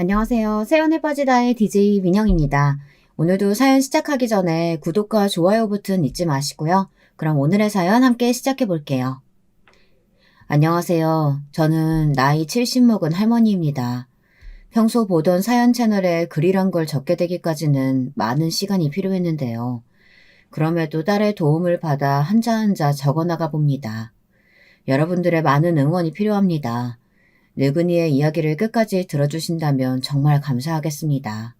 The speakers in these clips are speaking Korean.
안녕하세요. 사연에 빠지다의 DJ 민영입니다. 오늘도 사연 시작하기 전에 구독과 좋아요 버튼 잊지 마시고요. 그럼 오늘의 사연 함께 시작해 볼게요. 안녕하세요. 저는 나이 70 먹은 할머니입니다. 평소 보던 사연 채널에 글이란 걸 적게 되기까지는 많은 시간이 필요했는데요. 그럼에도 딸의 도움을 받아 한자 한자 적어나가 봅니다. 여러분들의 많은 응원이 필요합니다. 늙은이의 이야기를 끝까지 들어주신다면 정말 감사하겠습니다.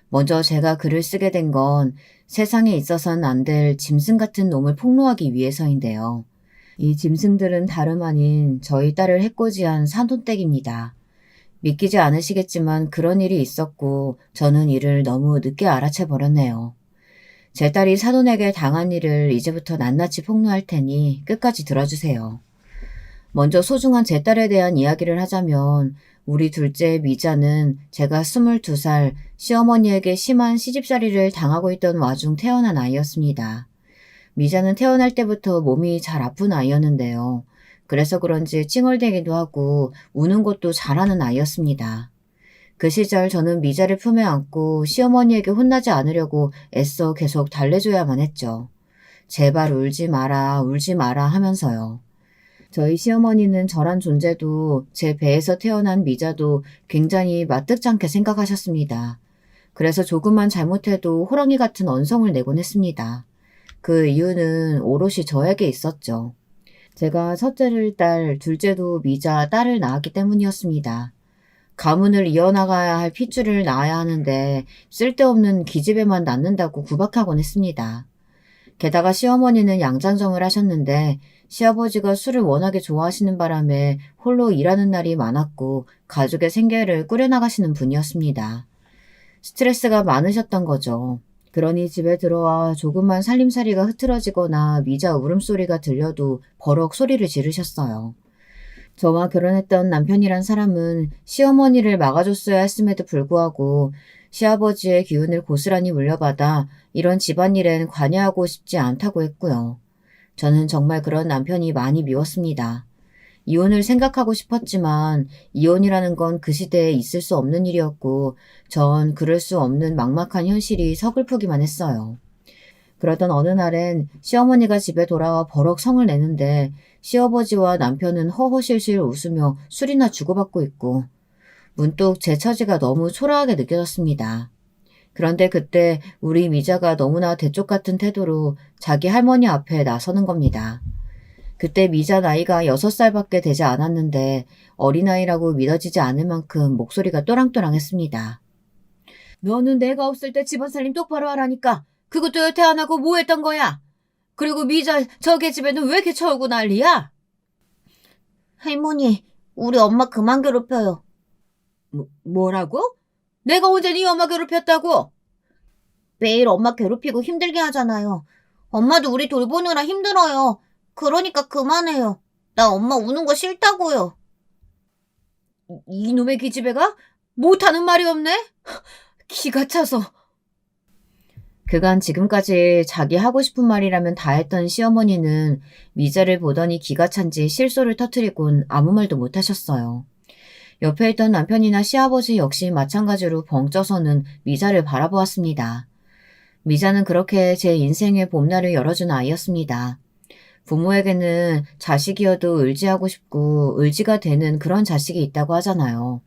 먼저 제가 글을 쓰게 된 건 세상에 있어선 안 될 짐승 같은 놈을 폭로하기 위해서인데요. 이 짐승들은 다름 아닌 저희 딸을 해코지한 산돈댁입니다. 믿기지 않으시겠지만 그런 일이 있었고 저는 이를 너무 늦게 알아채 버렸네요. 제 딸이 사돈에게 당한 일을 이제부터 낱낱이 폭로할 테니 끝까지 들어주세요. 먼저 소중한 제 딸에 대한 이야기를 하자면 우리 둘째 미자는 제가 22살 시어머니에게 심한 시집살이를 당하고 있던 와중 태어난 아이였습니다. 미자는 태어날 때부터 몸이 잘 아픈 아이였는데요. 그래서 그런지 찡얼대기도 하고 우는 것도 잘하는 아이였습니다. 그 시절 저는 미자를 품에 안고 시어머니에게 혼나지 않으려고 애써 계속 달래줘야만 했죠. 제발 울지 마라 하면서요. 저희 시어머니는 저란 존재도 제 배에서 태어난 미자도 굉장히 마뜩찮게 생각하셨습니다. 그래서 조금만 잘못해도 호랑이 같은 언성을 내곤 했습니다. 그 이유는 오롯이 저에게 있었죠. 제가 첫째를 딸, 둘째도 미자, 딸을 낳았기 때문이었습니다. 가문을 이어나가야 할 핏줄을 낳아야 하는데 쓸데없는 기집애만 낳는다고 구박하곤 했습니다. 게다가 시어머니는 양장점을 하셨는데 시아버지가 술을 워낙에 좋아하시는 바람에 홀로 일하는 날이 많았고 가족의 생계를 꾸려나가시는 분이었습니다. 스트레스가 많으셨던 거죠. 그러니 집에 들어와 조금만 살림살이가 흐트러지거나 미자 울음소리가 들려도 버럭 소리를 지르셨어요. 저와 결혼했던 남편이란 사람은 시어머니를 막아줬어야 했음에도 불구하고 시아버지의 기운을 고스란히 물려받아 이런 집안일엔 관여하고 싶지 않다고 했고요. 저는 정말 그런 남편이 많이 미웠습니다. 이혼을 생각하고 싶었지만 이혼이라는 건 그 시대에 있을 수 없는 일이었고 전 그럴 수 없는 막막한 현실이 서글프기만 했어요. 그러던 어느 날엔 시어머니가 집에 돌아와 버럭 성을 내는데 시아버지와 남편은 허허실실 웃으며 술이나 주고받고 있고 문득 제 처지가 너무 초라하게 느껴졌습니다. 그런데 그때 우리 미자가 너무나 대쪽 같은 태도로 자기 할머니 앞에 나서는 겁니다. 그때 미자 나이가 6살밖에 되지 않았는데 어린아이라고 믿어지지 않을 만큼 목소리가 또랑또랑했습니다. 너는 내가 없을 때 집안 살림 똑바로 하라니까. 그것도 여태 안 하고 뭐 했던 거야? 그리고 미자 저게 집에는 왜 이렇게 처우고 난리야? 할머니, 우리 엄마 그만 괴롭혀요. 뭐라고? 내가 언제 네 엄마 괴롭혔다고? 매일 엄마 괴롭히고 힘들게 하잖아요. 엄마도 우리 돌보느라 힘들어요. 그러니까 그만해요. 나 엄마 우는 거 싫다고요. 이놈의 기집애가 못하는 말이 없네? 기가 차서. 그간 지금까지 자기 하고 싶은 말이라면 다 했던 시어머니는 미자를 보더니 기가 찬지 실소를 터뜨리곤 아무 말도 못하셨어요. 옆에 있던 남편이나 시아버지 역시 마찬가지로 벙쪄서는 미자를 바라보았습니다. 미자는 그렇게 제 인생의 봄날을 열어준 아이였습니다. 부모에게는 자식이어도 의지하고 싶고 의지가 되는 그런 자식이 있다고 하잖아요.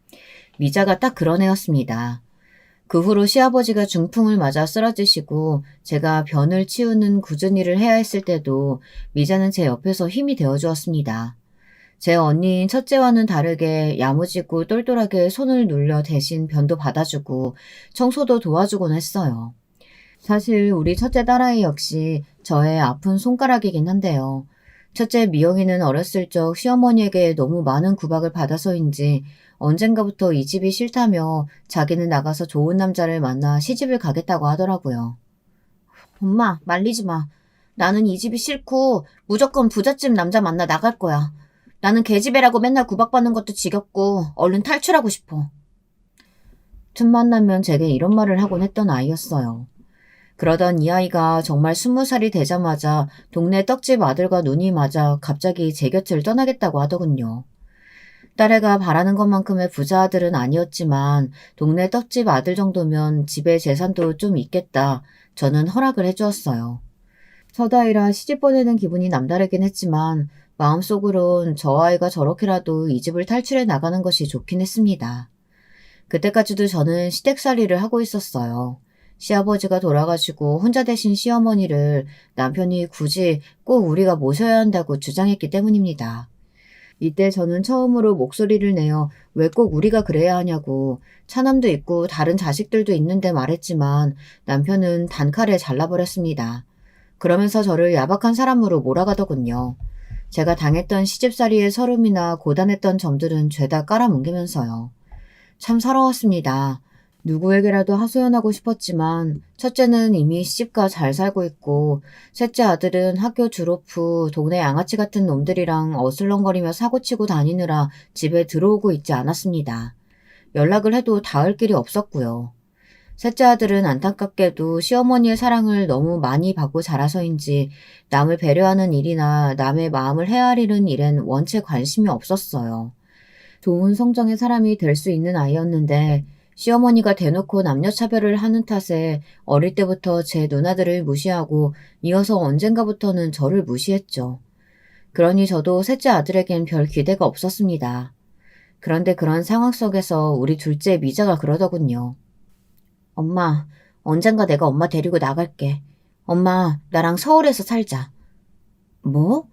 미자가 딱 그런 애였습니다. 그 후로 시아버지가 중풍을 맞아 쓰러지시고 제가 변을 치우는 굳은 일을 해야 했을 때도 미자는 제 옆에서 힘이 되어주었습니다. 제 언니인 첫째와는 다르게 야무지고 똘똘하게 손을 눌려 대신 변도 받아주고 청소도 도와주곤 했어요. 사실 우리 첫째 딸아이 역시 저의 아픈 손가락이긴 한데요. 첫째 미영이는 어렸을 적 시어머니에게 너무 많은 구박을 받아서인지 언젠가부터 이 집이 싫다며 자기는 나가서 좋은 남자를 만나 시집을 가겠다고 하더라고요. 엄마, 말리지 마. 나는 이 집이 싫고 무조건 부잣집 남자 만나 나갈 거야. 나는 계집애라고 맨날 구박받는 것도 지겹고 얼른 탈출하고 싶어. 틈만 나면 제게 이런 말을 하곤 했던 아이였어요. 그러던 이 아이가 정말 20살이 되자마자 동네 떡집 아들과 눈이 맞아 갑자기 제 곁을 떠나겠다고 하더군요. 딸애가 바라는 것만큼의 부자 아들은 아니었지만 동네 떡집 아들 정도면 집에 재산도 좀 있겠다. 저는 허락을 해주었어요. 첫 아이라 시집 보내는 기분이 남다르긴 했지만 마음속으론 저 아이가 저렇게라도 이 집을 탈출해 나가는 것이 좋긴 했습니다. 그때까지도 저는 시댁살이를 하고 있었어요. 시아버지가 돌아가시고 혼자 되신 시어머니를 남편이 굳이 꼭 우리가 모셔야 한다고 주장했기 때문입니다. 이때 저는 처음으로 목소리를 내어 왜 꼭 우리가 그래야 하냐고 차남도 있고 다른 자식들도 있는데 말했지만 남편은 단칼에 잘라버렸습니다. 그러면서 저를 야박한 사람으로 몰아가더군요. 제가 당했던 시집살이의 서름이나 고단했던 점들은 죄다 깔아뭉개면서요. 참 서러웠습니다. 누구에게라도 하소연하고 싶었지만 첫째는 이미 시집가 잘 살고 있고 셋째 아들은 학교 졸업 후 동네 양아치 같은 놈들이랑 어슬렁거리며 사고치고 다니느라 집에 들어오고 있지 않았습니다. 연락을 해도 닿을 길이 없었고요. 셋째 아들은 안타깝게도 시어머니의 사랑을 너무 많이 받고 자라서인지 남을 배려하는 일이나 남의 마음을 헤아리는 일엔 원체 관심이 없었어요. 좋은 성정의 사람이 될 수 있는 아이였는데 시어머니가 대놓고 남녀차별을 하는 탓에 어릴 때부터 제 누나들을 무시하고 이어서 언젠가부터는 저를 무시했죠. 그러니 저도 셋째 아들에겐 별 기대가 없었습니다. 그런데 그런 상황 속에서 우리 둘째 미자가 그러더군요. 엄마, 언젠가 내가 엄마 데리고 나갈게. 엄마, 나랑 서울에서 살자. 뭐?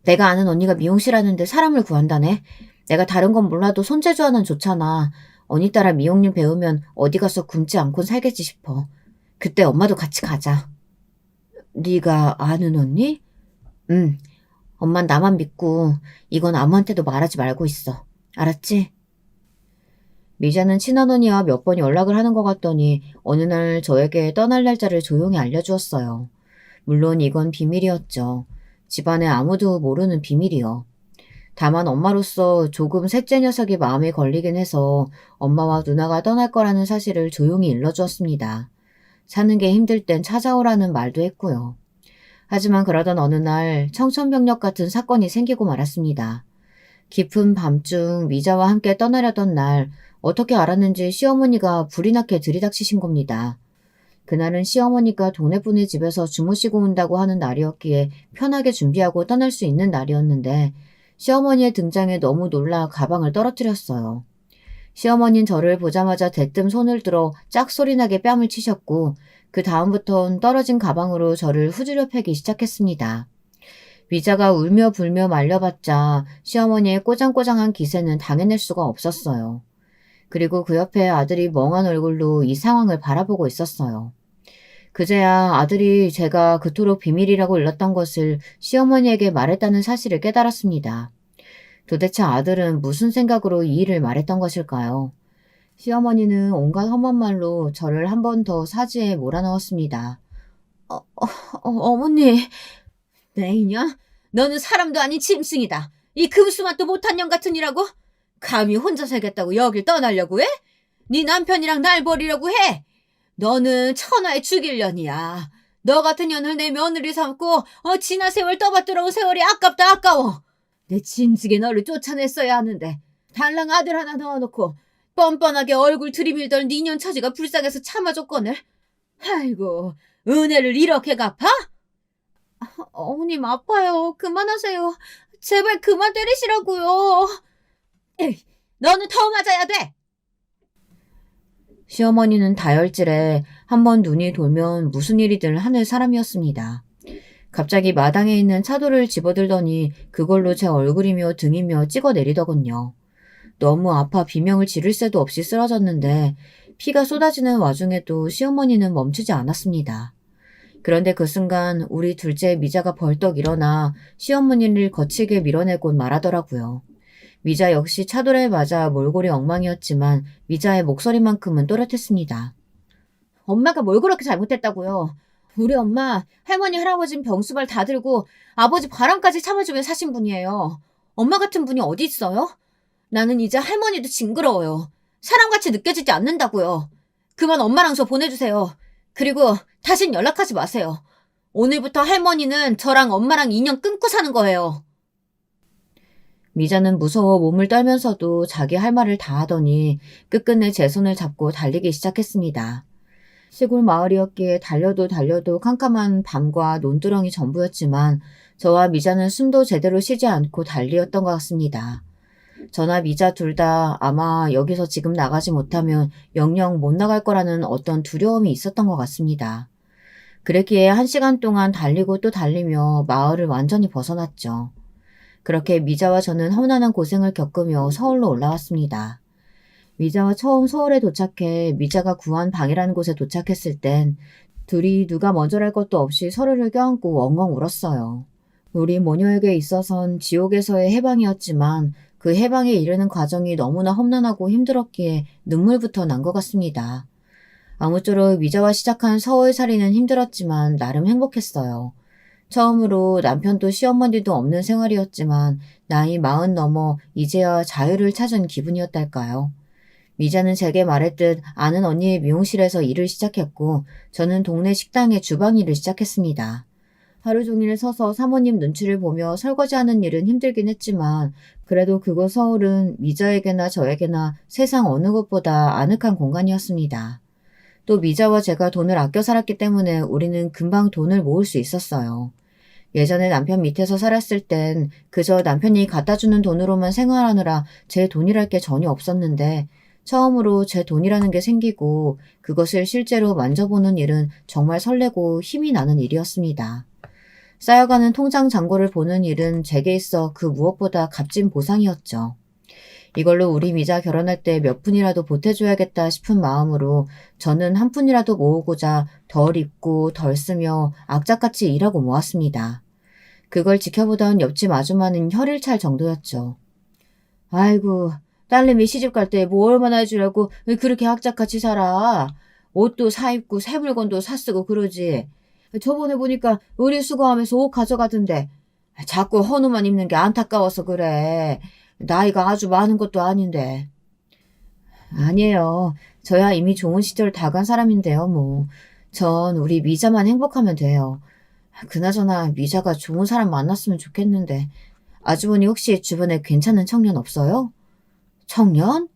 내가 아는 언니가 미용실 하는데 사람을 구한다네. 내가 다른 건 몰라도 손재주 하나는 좋잖아. 언니 따라 미용일 배우면 어디 가서 굶지 않고 살겠지 싶어. 그때 엄마도 같이 가자. 네가 아는 언니? 응. 엄만 나만 믿고 이건 아무한테도 말하지 말고 있어. 알았지? 미자는 친언니와 몇 번 연락을 하는 것 같더니 어느 날 저에게 떠날 날짜를 조용히 알려주었어요. 물론 이건 비밀이었죠. 집안에 아무도 모르는 비밀이요. 다만 엄마로서 조금 셋째 녀석이 마음에 걸리긴 해서 엄마와 누나가 떠날 거라는 사실을 조용히 일러주었습니다. 사는 게 힘들 땐 찾아오라는 말도 했고요. 하지만 그러던 어느 날 청천벽력 같은 사건이 생기고 말았습니다. 깊은 밤중 미자와 함께 떠나려던 날 어떻게 알았는지 시어머니가 불이 나게 들이닥치신 겁니다. 그날은 시어머니가 동네분의 집에서 주무시고 온다고 하는 날이었기에 편하게 준비하고 떠날 수 있는 날이었는데 시어머니의 등장에 너무 놀라 가방을 떨어뜨렸어요. 시어머니는 저를 보자마자 대뜸 손을 들어 짝소리나게 뺨을 치셨고 그 다음부턴 떨어진 가방으로 저를 후지려 패기 시작했습니다. 미자가 울며 불며 말려봤자 시어머니의 꼬장꼬장한 기세는 당해낼 수가 없었어요. 그리고 그 옆에 아들이 멍한 얼굴로 이 상황을 바라보고 있었어요. 그제야 아들이 제가 그토록 비밀이라고 일렀던 것을 시어머니에게 말했다는 사실을 깨달았습니다. 도대체 아들은 무슨 생각으로 이 일을 말했던 것일까요? 시어머니는 온갖 험한 말로 저를 한 번 더 사지에 몰아넣었습니다. 어머니, 내 이년, 너는 사람도 아닌 짐승이다. 이 금수맛도 못한 년 같은 이라고? 감히 혼자 살겠다고 여길 떠나려고 해? 네 남편이랑 날 버리려고 해? 너는 천하에 죽일 년이야. 너 같은 년을 내 며느리 삼고 지난 세월 떠받들어온 세월이 아깝다 아까워. 내 짐승이 너를 쫓아냈어야 하는데 달랑 아들 하나 넣어놓고 뻔뻔하게 얼굴 들이밀던 네 년 처지가 불쌍해서 참아줬거늘. 아이고, 은혜를 이렇게 갚아? 어머님 아파요. 그만하세요. 제발 그만 때리시라고요. 에이, 너는 더 맞아야 돼. 시어머니는 다혈질에 한번 눈이 돌면 무슨 일이든 하는 사람이었습니다. 갑자기 마당에 있는 차도를 집어들더니 그걸로 제 얼굴이며 등이며 찍어내리더군요. 너무 아파 비명을 지를 새도 없이 쓰러졌는데 피가 쏟아지는 와중에도 시어머니는 멈추지 않았습니다. 그런데 그 순간 우리 둘째 미자가 벌떡 일어나 시어머니를 거칠게 밀어내곤 말하더라고요. 미자 역시 차돌에 맞아 몰골이 엉망이었지만 미자의 목소리만큼은 또렷했습니다. 엄마가 뭘 그렇게 잘못했다고요. 우리 엄마, 할머니, 할아버진 병수발 다 들고 아버지 바람까지 참아주며 사신 분이에요. 엄마 같은 분이 어디 있어요? 나는 이제 할머니도 징그러워요. 사람같이 느껴지지 않는다고요. 그만 엄마랑서 보내주세요. 그리고 다신 연락하지 마세요. 오늘부터 할머니는 저랑 엄마랑 인연 끊고 사는 거예요. 미자는 무서워 몸을 떨면서도 자기 할 말을 다 하더니 끝끝내 제 손을 잡고 달리기 시작했습니다. 시골 마을이었기에 달려도 캄캄한 밤과 논두렁이 전부였지만 저와 미자는 숨도 제대로 쉬지 않고 달리었던 것 같습니다. 저나 미자 둘 다 아마 여기서 지금 나가지 못하면 영영 못 나갈 거라는 어떤 두려움이 있었던 것 같습니다. 그랬기에 1시간 동안 달리고 또 달리며 마을을 완전히 벗어났죠. 그렇게 미자와 저는 험난한 고생을 겪으며 서울로 올라왔습니다. 미자와 처음 서울에 도착해 미자가 구한 방이라는 곳에 도착했을 땐 둘이 누가 먼저랄 것도 없이 서로를 껴안고 엉엉 울었어요. 우리 모녀에게 있어선 지옥에서의 해방이었지만 그 해방에 이르는 과정이 너무나 험난하고 힘들었기에 눈물부터 난 것 같습니다. 아무쪼록 미자와 시작한 서울살이는 힘들었지만 나름 행복했어요. 처음으로 남편도 시어머니도 없는 생활이었지만 나이 40 넘어 이제야 자유를 찾은 기분이었달까요. 미자는 제게 말했듯 아는 언니의 미용실에서 일을 시작했고 저는 동네 식당의 주방 일을 시작했습니다. 하루 종일 서서 사모님 눈치를 보며 설거지하는 일은 힘들긴 했지만 그래도 그곳 서울은 미자에게나 저에게나 세상 어느 곳보다 아늑한 공간이었습니다. 또 미자와 제가 돈을 아껴 살았기 때문에 우리는 금방 돈을 모을 수 있었어요. 예전에 남편 밑에서 살았을 땐 그저 남편이 갖다 주는 돈으로만 생활하느라 제 돈이랄 게 전혀 없었는데 처음으로 제 돈이라는 게 생기고 그것을 실제로 만져보는 일은 정말 설레고 힘이 나는 일이었습니다. 쌓여가는 통장 잔고를 보는 일은 제게 있어 그 무엇보다 값진 보상이었죠. 이걸로 우리 미자 결혼할 때 몇 푼이라도 보태줘야겠다 싶은 마음으로 저는 한 푼이라도 모으고자 덜 입고 덜 쓰며 악착같이 일하고 모았습니다. 그걸 지켜보던 옆집 아줌마는 혀를 찰 정도였죠. 아이고, 딸내미 시집 갈 때 뭐 얼마나 해주려고 왜 그렇게 악착같이 살아. 옷도 사 입고 새 물건도 사 쓰고 그러지. 저번에 보니까 의류 수거하면서 옷 가져가던데 자꾸 헌옷만 입는 게 안타까워서 그래. 나이가 아주 많은 것도 아닌데. 아니에요. 저야 이미 좋은 시절 다 간 사람인데요, 뭐. 전 우리 미자만 행복하면 돼요. 그나저나 미자가 좋은 사람 만났으면 좋겠는데. 아주머니 혹시 주변에 괜찮은 청년 없어요? 청년?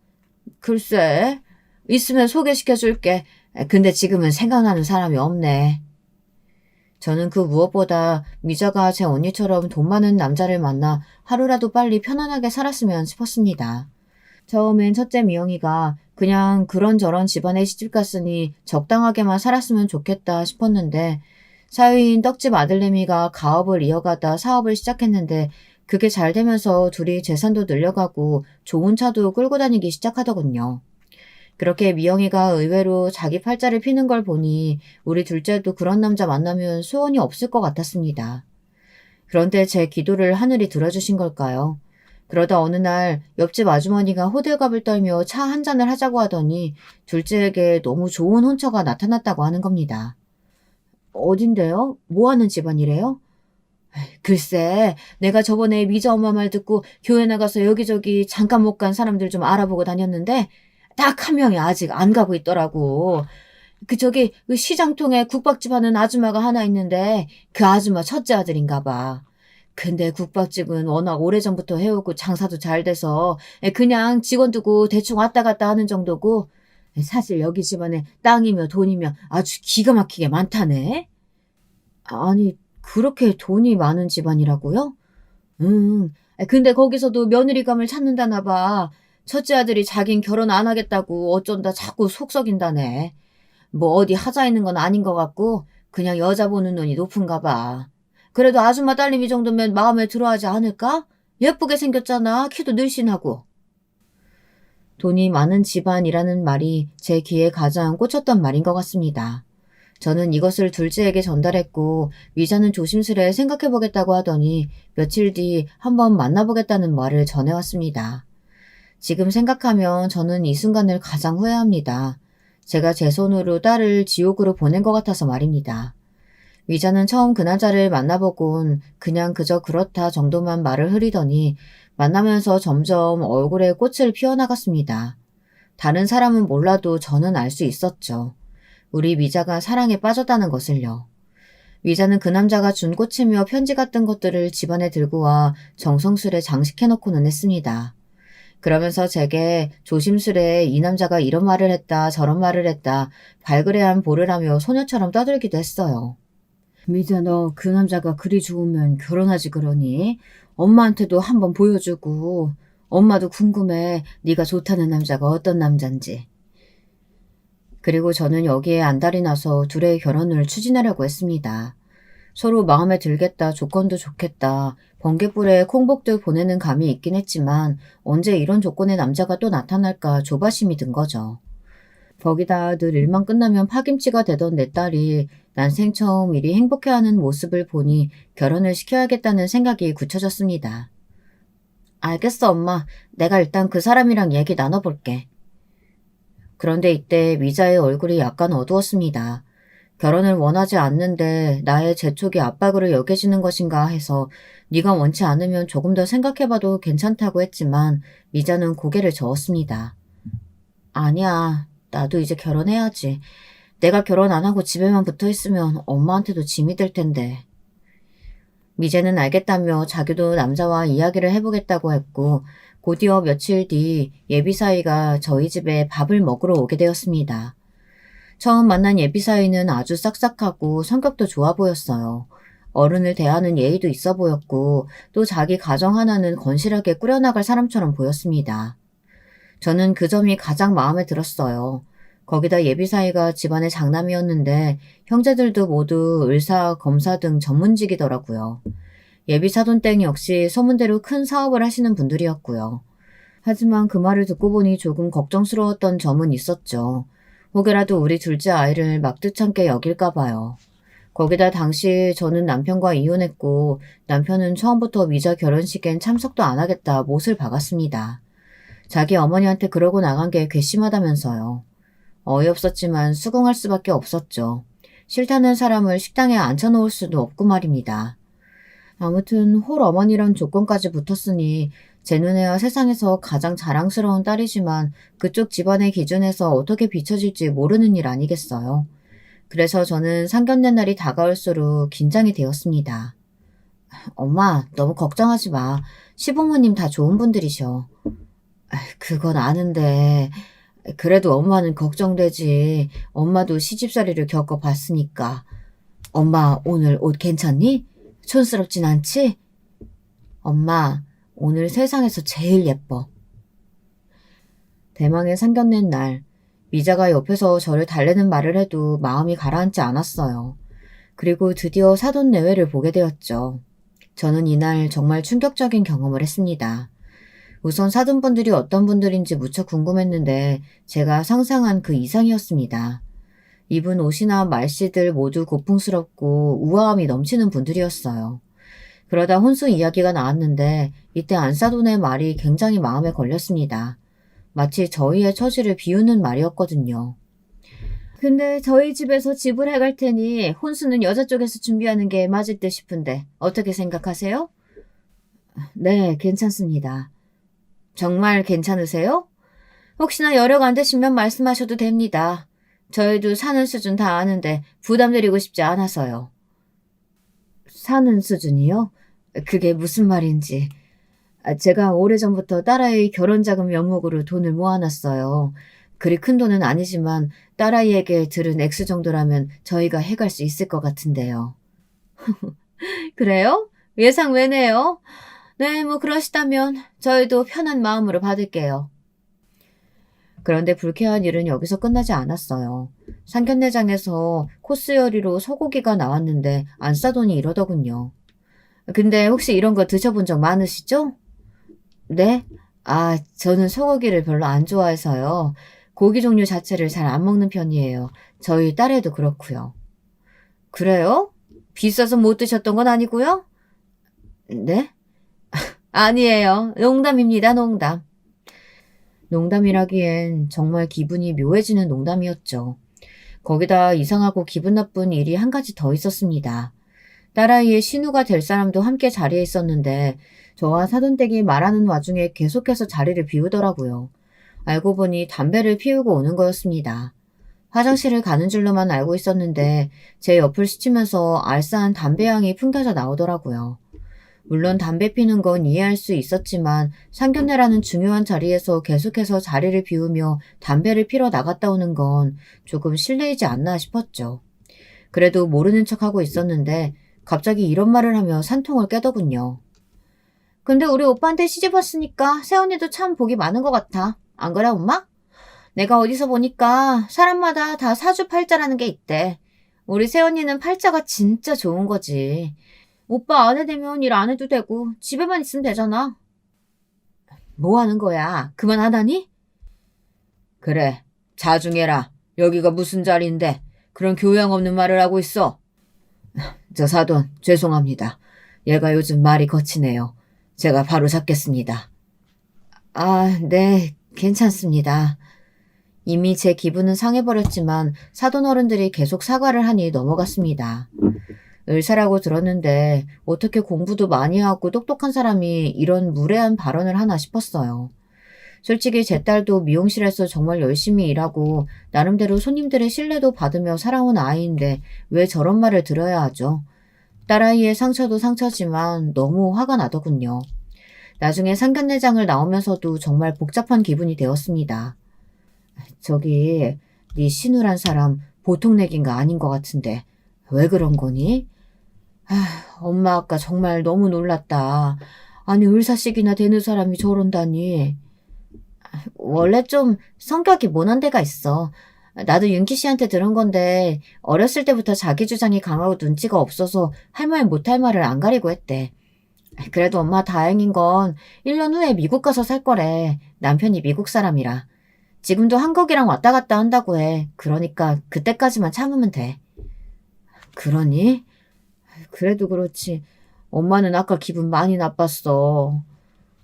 글쎄, 있으면 소개시켜줄게. 근데 지금은 생각나는 사람이 없네. 저는 그 무엇보다 미자가 제 언니처럼 돈 많은 남자를 만나 하루라도 빨리 편안하게 살았으면 싶었습니다. 처음엔 첫째 미영이가 그냥 그런저런 집안에 시집갔으니 적당하게만 살았으면 좋겠다 싶었는데 사위인 떡집 아들내미가 가업을 이어가다 사업을 시작했는데 그게 잘 되면서 둘이 재산도 늘려가고 좋은 차도 끌고 다니기 시작하더군요. 그렇게 미영이가 의외로 자기 팔자를 피는 걸 보니 우리 둘째도 그런 남자 만나면 소원이 없을 것 같았습니다. 그런데 제 기도를 하늘이 들어주신 걸까요? 그러다 어느 날 옆집 아주머니가 호들갑을 떨며 차 한 잔을 하자고 하더니 둘째에게 너무 좋은 혼처가 나타났다고 하는 겁니다. 어딘데요? 뭐 하는 집안이래요? 글쎄, 내가 저번에 미자 엄마 말 듣고 교회 나가서 여기저기 잠깐 못 간 사람들 좀 알아보고 다녔는데 딱 한 명이 아직 안 가고 있더라고. 그 시장통에 국밥집 하는 아줌마가 하나 있는데 그 아줌마 첫째 아들인가 봐. 근데 국밥집은 워낙 오래전부터 해오고 장사도 잘 돼서 그냥 직원 두고 대충 왔다 갔다 하는 정도고 사실 여기 집안에 땅이며 돈이며 아주 기가 막히게 많다네. 아니, 그렇게 돈이 많은 집안이라고요? 근데 거기서도 며느리감을 찾는다나 봐. 첫째 아들이 자긴 결혼 안 하겠다고 어쩐다 자꾸 속 썩인다네. 뭐 어디 하자 있는 건 아닌 것 같고 그냥 여자 보는 눈이 높은가 봐. 그래도 아줌마 딸내미 정도면 마음에 들어하지 않을까? 예쁘게 생겼잖아. 키도 늘씬하고. 돈이 많은 집안이라는 말이 제 귀에 가장 꽂혔던 말인 것 같습니다. 저는 이것을 둘째에게 전달했고 미자는 조심스레 생각해보겠다고 하더니 며칠 뒤 한번 만나보겠다는 말을 전해왔습니다. 지금 생각하면 저는 이 순간을 가장 후회합니다. 제가 제 손으로 딸을 지옥으로 보낸 것 같아서 말입니다. 미자는 처음 그 남자를 만나보곤 그냥 그저 그렇다 정도만 말을 흐리더니 만나면서 점점 얼굴에 꽃을 피워나갔습니다. 다른 사람은 몰라도 저는 알 수 있었죠. 우리 미자가 사랑에 빠졌다는 것을요. 미자는 그 남자가 준 꽃이며 편지 같은 것들을 집안에 들고 와 정성스레 장식해놓고는 했습니다. 그러면서 제게 조심스레 이 남자가 이런 말을 했다 저런 말을 했다 발그레한 보를 하며 소녀처럼 떠들기도 했어요. 미자, 너 그 남자가 그리 좋으면 결혼하지 그러니? 엄마한테도 한번 보여주고 엄마도 궁금해 네가 좋다는 남자가 어떤 남잔지. 그리고 저는 여기에 안달이 나서 둘의 결혼을 추진하려고 했습니다. 서로 마음에 들겠다, 조건도 좋겠다, 번개불에 콩복도 보내는 감이 있긴 했지만 언제 이런 조건의 남자가 또 나타날까 조바심이 든 거죠. 거기다 늘 일만 끝나면 파김치가 되던 내 딸이 난생 처음 이리 행복해하는 모습을 보니 결혼을 시켜야겠다는 생각이 굳혀졌습니다. 알겠어, 엄마. 내가 일단 그 사람이랑 얘기 나눠볼게. 그런데 이때 미자의 얼굴이 약간 어두웠습니다. 결혼을 원하지 않는데 나의 재촉이 압박으로 여겨지는 것인가 해서 네가 원치 않으면 조금 더 생각해봐도 괜찮다고 했지만 미자는 고개를 저었습니다. 아니야. 나도 이제 결혼해야지. 내가 결혼 안 하고 집에만 붙어있으면 엄마한테도 짐이 될 텐데. 미제는 알겠다며 자기도 남자와 이야기를 해보겠다고 했고 곧이어 며칠 뒤 예비사위가 저희 집에 밥을 먹으러 오게 되었습니다. 처음 만난 예비사위는 아주 싹싹하고 성격도 좋아 보였어요. 어른을 대하는 예의도 있어 보였고 또 자기 가정 하나는 건실하게 꾸려나갈 사람처럼 보였습니다. 저는 그 점이 가장 마음에 들었어요. 거기다 예비사위가 집안의 장남이었는데 형제들도 모두 의사, 검사 등 전문직이더라고요. 예비사돈땡 역시 소문대로 큰 사업을 하시는 분들이었고요. 하지만 그 말을 듣고 보니 조금 걱정스러웠던 점은 있었죠. 혹여라도 우리 둘째 아이를 막듯찮게 여길까 봐요. 거기다 당시 저는 남편과 이혼했고 남편은 처음부터 미자 결혼식엔 참석도 안 하겠다 못을 박았습니다. 자기 어머니한테 그러고 나간 게 괘씸하다면서요. 어이없었지만 수긍할 수밖에 없었죠. 싫다는 사람을 식당에 앉혀놓을 수도 없고 말입니다. 아무튼 홀 어머니란 조건까지 붙었으니 제 눈에야 세상에서 가장 자랑스러운 딸이지만 그쪽 집안의 기준에서 어떻게 비춰질지 모르는 일 아니겠어요. 그래서 저는 상견례 날이 다가올수록 긴장이 되었습니다. 엄마, 너무 걱정하지 마. 시부모님 다 좋은 분들이셔. 그건 아는데 그래도 엄마는 걱정되지. 엄마도 시집살이를 겪어봤으니까. 엄마, 오늘 옷 괜찮니? 촌스럽진 않지? 엄마, 오늘 세상에서 제일 예뻐. 대망의 상견례 날, 미자가 옆에서 저를 달래는 말을 해도 마음이 가라앉지 않았어요. 그리고 드디어 사돈 내외를 보게 되었죠. 저는 이날 정말 충격적인 경험을 했습니다. 우선 사돈분들이 어떤 분들인지 무척 궁금했는데 제가 상상한 그 이상이었습니다. 입은 옷이나 말씨들 모두 고풍스럽고 우아함이 넘치는 분들이었어요. 그러다 혼수 이야기가 나왔는데 이때 안사돈의 말이 굉장히 마음에 걸렸습니다. 마치 저희의 처지를 비우는 말이었거든요. 근데 저희 집에서 집을 해갈 테니 혼수는 여자 쪽에서 준비하는 게 맞을 듯 싶은데 어떻게 생각하세요? 네, 괜찮습니다. 정말 괜찮으세요? 혹시나 여력 안 되시면 말씀하셔도 됩니다. 저희도 사는 수준 다 아는데 부담드리고 싶지 않아서요. 사는 수준이요? 그게 무슨 말인지. 제가 오래전부터 딸아이 결혼자금 명목으로 돈을 모아놨어요. 그리 큰 돈은 아니지만 딸아이에게 들은 액수 정도라면 저희가 해갈 수 있을 것 같은데요. 그래요? 예상 외네요. 네, 뭐 그러시다면 저희도 편한 마음으로 받을게요. 그런데 불쾌한 일은 여기서 끝나지 않았어요. 상견례장에서 코스 요리로 소고기가 나왔는데 안싸돈이 이러더군요. 근데 혹시 이런 거 드셔본 적 많으시죠? 네? 저는 소고기를 별로 안 좋아해서요. 고기 종류 자체를 잘 안 먹는 편이에요. 저희 딸애도 그렇고요. 그래요? 비싸서 못 드셨던 건 아니고요? 네? 아니에요. 농담입니다, 농담. 농담이라기엔 정말 기분이 묘해지는 농담이었죠. 거기다 이상하고 기분 나쁜 일이 한 가지 더 있었습니다. 딸아이의 신우가 될 사람도 함께 자리에 있었는데 저와 사돈댁이 말하는 와중에 계속해서 자리를 비우더라고요. 알고 보니 담배를 피우고 오는 거였습니다. 화장실을 가는 줄로만 알고 있었는데 제 옆을 스치면서 알싸한 담배 향이 풍겨져 나오더라고요. 물론 담배 피는 건 이해할 수 있었지만 상견례라는 중요한 자리에서 계속해서 자리를 비우며 담배를 피러 나갔다 오는 건 조금 실례이지 않나 싶었죠. 그래도 모르는 척하고 있었는데 갑자기 이런 말을 하며 산통을 깨더군요. 근데 우리 오빠한테 시집 왔으니까 새언니도 참 복이 많은 것 같아. 안 그래, 엄마? 내가 어디서 보니까 사람마다 다 사주팔자라는 게 있대. 우리 새언니는 팔자가 진짜 좋은 거지. 오빠 아내 되면 일 안 해도 되고 집에만 있으면 되잖아. 뭐 하는 거야? 그만하다니? 그래, 자중해라. 여기가 무슨 자리인데 그런 교양 없는 말을 하고 있어. 저 사돈, 죄송합니다. 얘가 요즘 말이 거치네요. 제가 바로 잡겠습니다. 아, 네, 괜찮습니다. 이미 제 기분은 상해버렸지만 사돈 어른들이 계속 사과를 하니 넘어갔습니다. 의사라고 들었는데 어떻게 공부도 많이 하고 똑똑한 사람이 이런 무례한 발언을 하나 싶었어요. 솔직히 제 딸도 미용실에서 정말 열심히 일하고 나름대로 손님들의 신뢰도 받으며 살아온 아이인데 왜 저런 말을 들어야 하죠? 딸아이의 상처도 상처지만 너무 화가 나더군요. 나중에 상견례장을 나오면서도 정말 복잡한 기분이 되었습니다. 저기 네 신우란 사람 보통 내기인가 아닌 것 같은데 왜 그런 거니? 엄마 아까 정말 너무 놀랐다. 아니 을사식이나 되는 사람이 저런다니. 원래 좀 성격이 모난 데가 있어. 나도 윤기 씨한테 들은 건데 어렸을 때부터 자기 주장이 강하고 눈치가 없어서 할 말 못할 말을 안 가리고 했대. 그래도 엄마 다행인 건 1년 후에 미국 가서 살 거래. 남편이 미국 사람이라. 지금도 한국이랑 왔다 갔다 한다고 해. 그러니까 그때까지만 참으면 돼. 그러니? 그래도 그렇지. 엄마는 아까 기분 많이 나빴어.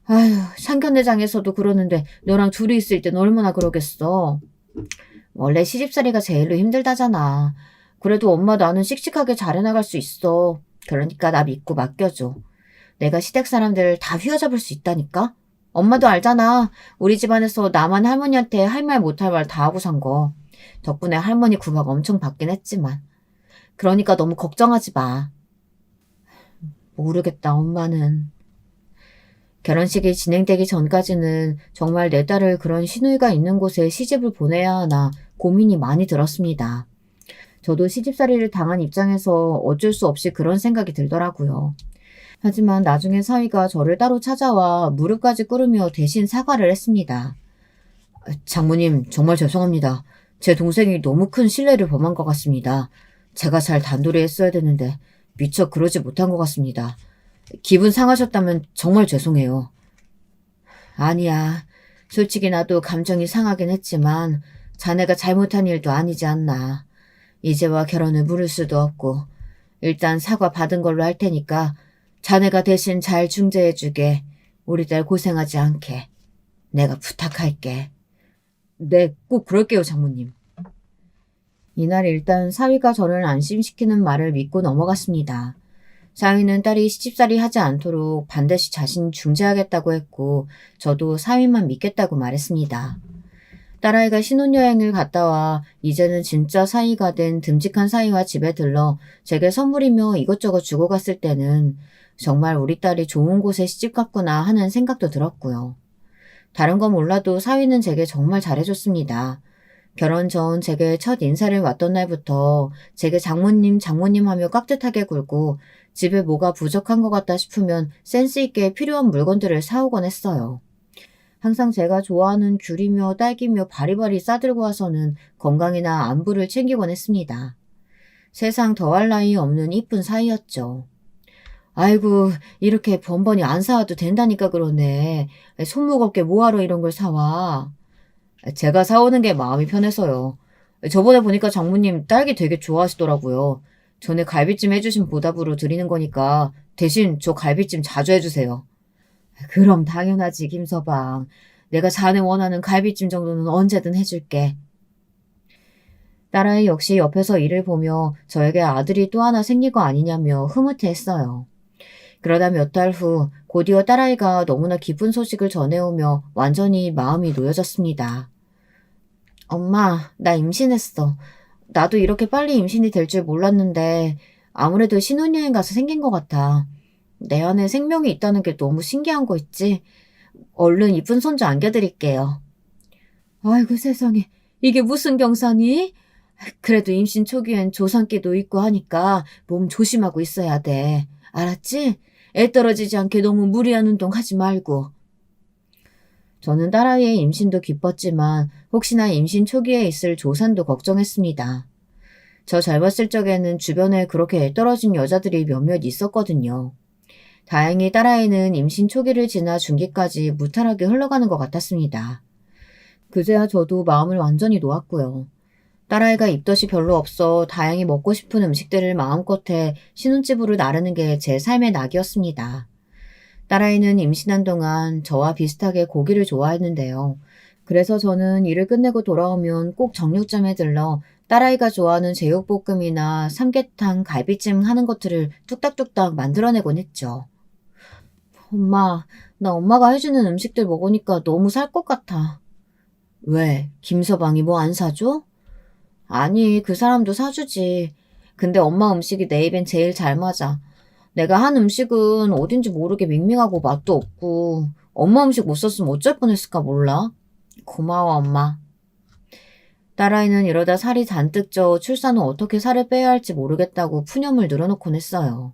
아휴, 상견례장에서도 그러는데 너랑 둘이 있을 땐 얼마나 그러겠어. 원래 시집살이가 제일로 힘들다잖아. 그래도 엄마 나는 씩씩하게 잘해나갈 수 있어. 그러니까 나 믿고 맡겨줘. 내가 시댁 사람들 다 휘어잡을 수 있다니까? 엄마도 알잖아. 우리 집안에서 나만 할머니한테 할 말 못할 말 다 하고 산 거. 덕분에 할머니 구박 엄청 받긴 했지만. 그러니까 너무 걱정하지 마. 모르겠다, 엄마는. 결혼식이 진행되기 전까지는 정말 내 딸을 그런 시누이가 있는 곳에 시집을 보내야 하나 고민이 많이 들었습니다. 저도 시집살이를 당한 입장에서 어쩔 수 없이 그런 생각이 들더라고요. 하지만 나중에 사위가 저를 따로 찾아와 무릎까지 꿇으며 대신 사과를 했습니다. 장모님, 정말 죄송합니다. 제 동생이 너무 큰 실례를 범한 것 같습니다. 제가 잘 단도리 했어야 되는데 미처 그러지 못한 것 같습니다. 기분 상하셨다면 정말 죄송해요. 아니야. 솔직히 나도 감정이 상하긴 했지만 자네가 잘못한 일도 아니지 않나. 이제와 결혼을 물을 수도 없고 일단 사과 받은 걸로 할 테니까 자네가 대신 잘 중재해주게. 우리 딸 고생하지 않게. 내가 부탁할게. 네, 꼭 그럴게요, 장모님. 이날 일단 사위가 저를 안심시키는 말을 믿고 넘어갔습니다. 사위는 딸이 시집살이 하지 않도록 반드시 자신이 중재하겠다고 했고 저도 사위만 믿겠다고 말했습니다. 딸아이가 신혼여행을 갔다 와 이제는 진짜 사위가 된 듬직한 사위와 집에 들러 제게 선물이며 이것저것 주고 갔을 때는 정말 우리 딸이 좋은 곳에 시집 갔구나 하는 생각도 들었고요. 다른 건 몰라도 사위는 제게 정말 잘해줬습니다. 결혼 전 제게 첫 인사를 왔던 날부터 제게 장모님 하며 깍듯하게 굴고 집에 뭐가 부족한 것 같다 싶으면 센스 있게 필요한 물건들을 사오곤 했어요. 항상 제가 좋아하는 귤이며 딸기며 바리바리 싸들고 와서는 건강이나 안부를 챙기곤 했습니다. 세상 더할 나위 없는 이쁜 사이였죠. 아이고, 이렇게 번번이 안 사와도 된다니까 그러네. 손 무겁게 뭐하러 이런 걸 사와. 제가 사오는 게 마음이 편해서요. 저번에 보니까 장모님 딸기 되게 좋아하시더라고요. 전에 갈비찜 해주신 보답으로 드리는 거니까 대신 저 갈비찜 자주 해주세요. 그럼 당연하지, 김서방. 내가 자네 원하는 갈비찜 정도는 언제든 해줄게. 딸아이 역시 옆에서 일을 보며 저에게 아들이 또 하나 생긴 거 아니냐며 흐뭇해했어요. 그러다 몇 달 후 곧이어 딸아이가 너무나 기쁜 소식을 전해오며 완전히 마음이 놓여졌습니다. 엄마, 나 임신했어. 나도 이렇게 빨리 임신이 될 줄 몰랐는데 아무래도 신혼여행 가서 생긴 것 같아. 내 안에 생명이 있다는 게 너무 신기한 거 있지? 얼른 이쁜 손주 안겨드릴게요. 아이고 세상에, 이게 무슨 경사니? 그래도 임신 초기엔 조산기도 있고 하니까 몸 조심하고 있어야 돼. 알았지? 애 떨어지지 않게 너무 무리한 운동 하지 말고. 저는 딸아이의 임신도 기뻤지만 혹시나 임신 초기에 있을 조산도 걱정했습니다. 저 젊었을 적에는 주변에 그렇게 애 떨어진 여자들이 몇몇 있었거든요. 다행히 딸아이는 임신 초기를 지나 중기까지 무탈하게 흘러가는 것 같았습니다. 그제야 저도 마음을 완전히 놓았고요. 딸아이가 입덧이 별로 없어 다행히 먹고 싶은 음식들을 마음껏 해 신혼집으로 나르는 게 제 삶의 낙이었습니다. 딸아이는 임신한 동안 저와 비슷하게 고기를 좋아했는데요. 그래서 저는 일을 끝내고 돌아오면 꼭 정육점에 들러 딸아이가 좋아하는 제육볶음이나 삼계탕, 갈비찜 하는 것들을 뚝딱뚝딱 만들어내곤 했죠. 엄마, 나 엄마가 해주는 음식들 먹으니까 너무 살 것 같아. 왜? 김서방이 뭐 안 사줘? 아니, 그 사람도 사주지. 근데 엄마 음식이 내 입엔 제일 잘 맞아. 내가 한 음식은 어딘지 모르게 밍밍하고 맛도 없고 엄마 음식 못 썼으면 어쩔 뻔했을까 몰라. 고마워, 엄마. 딸아이는 이러다 살이 잔뜩 쪄 출산 후 어떻게 살을 빼야 할지 모르겠다고 푸념을 늘어놓곤 했어요.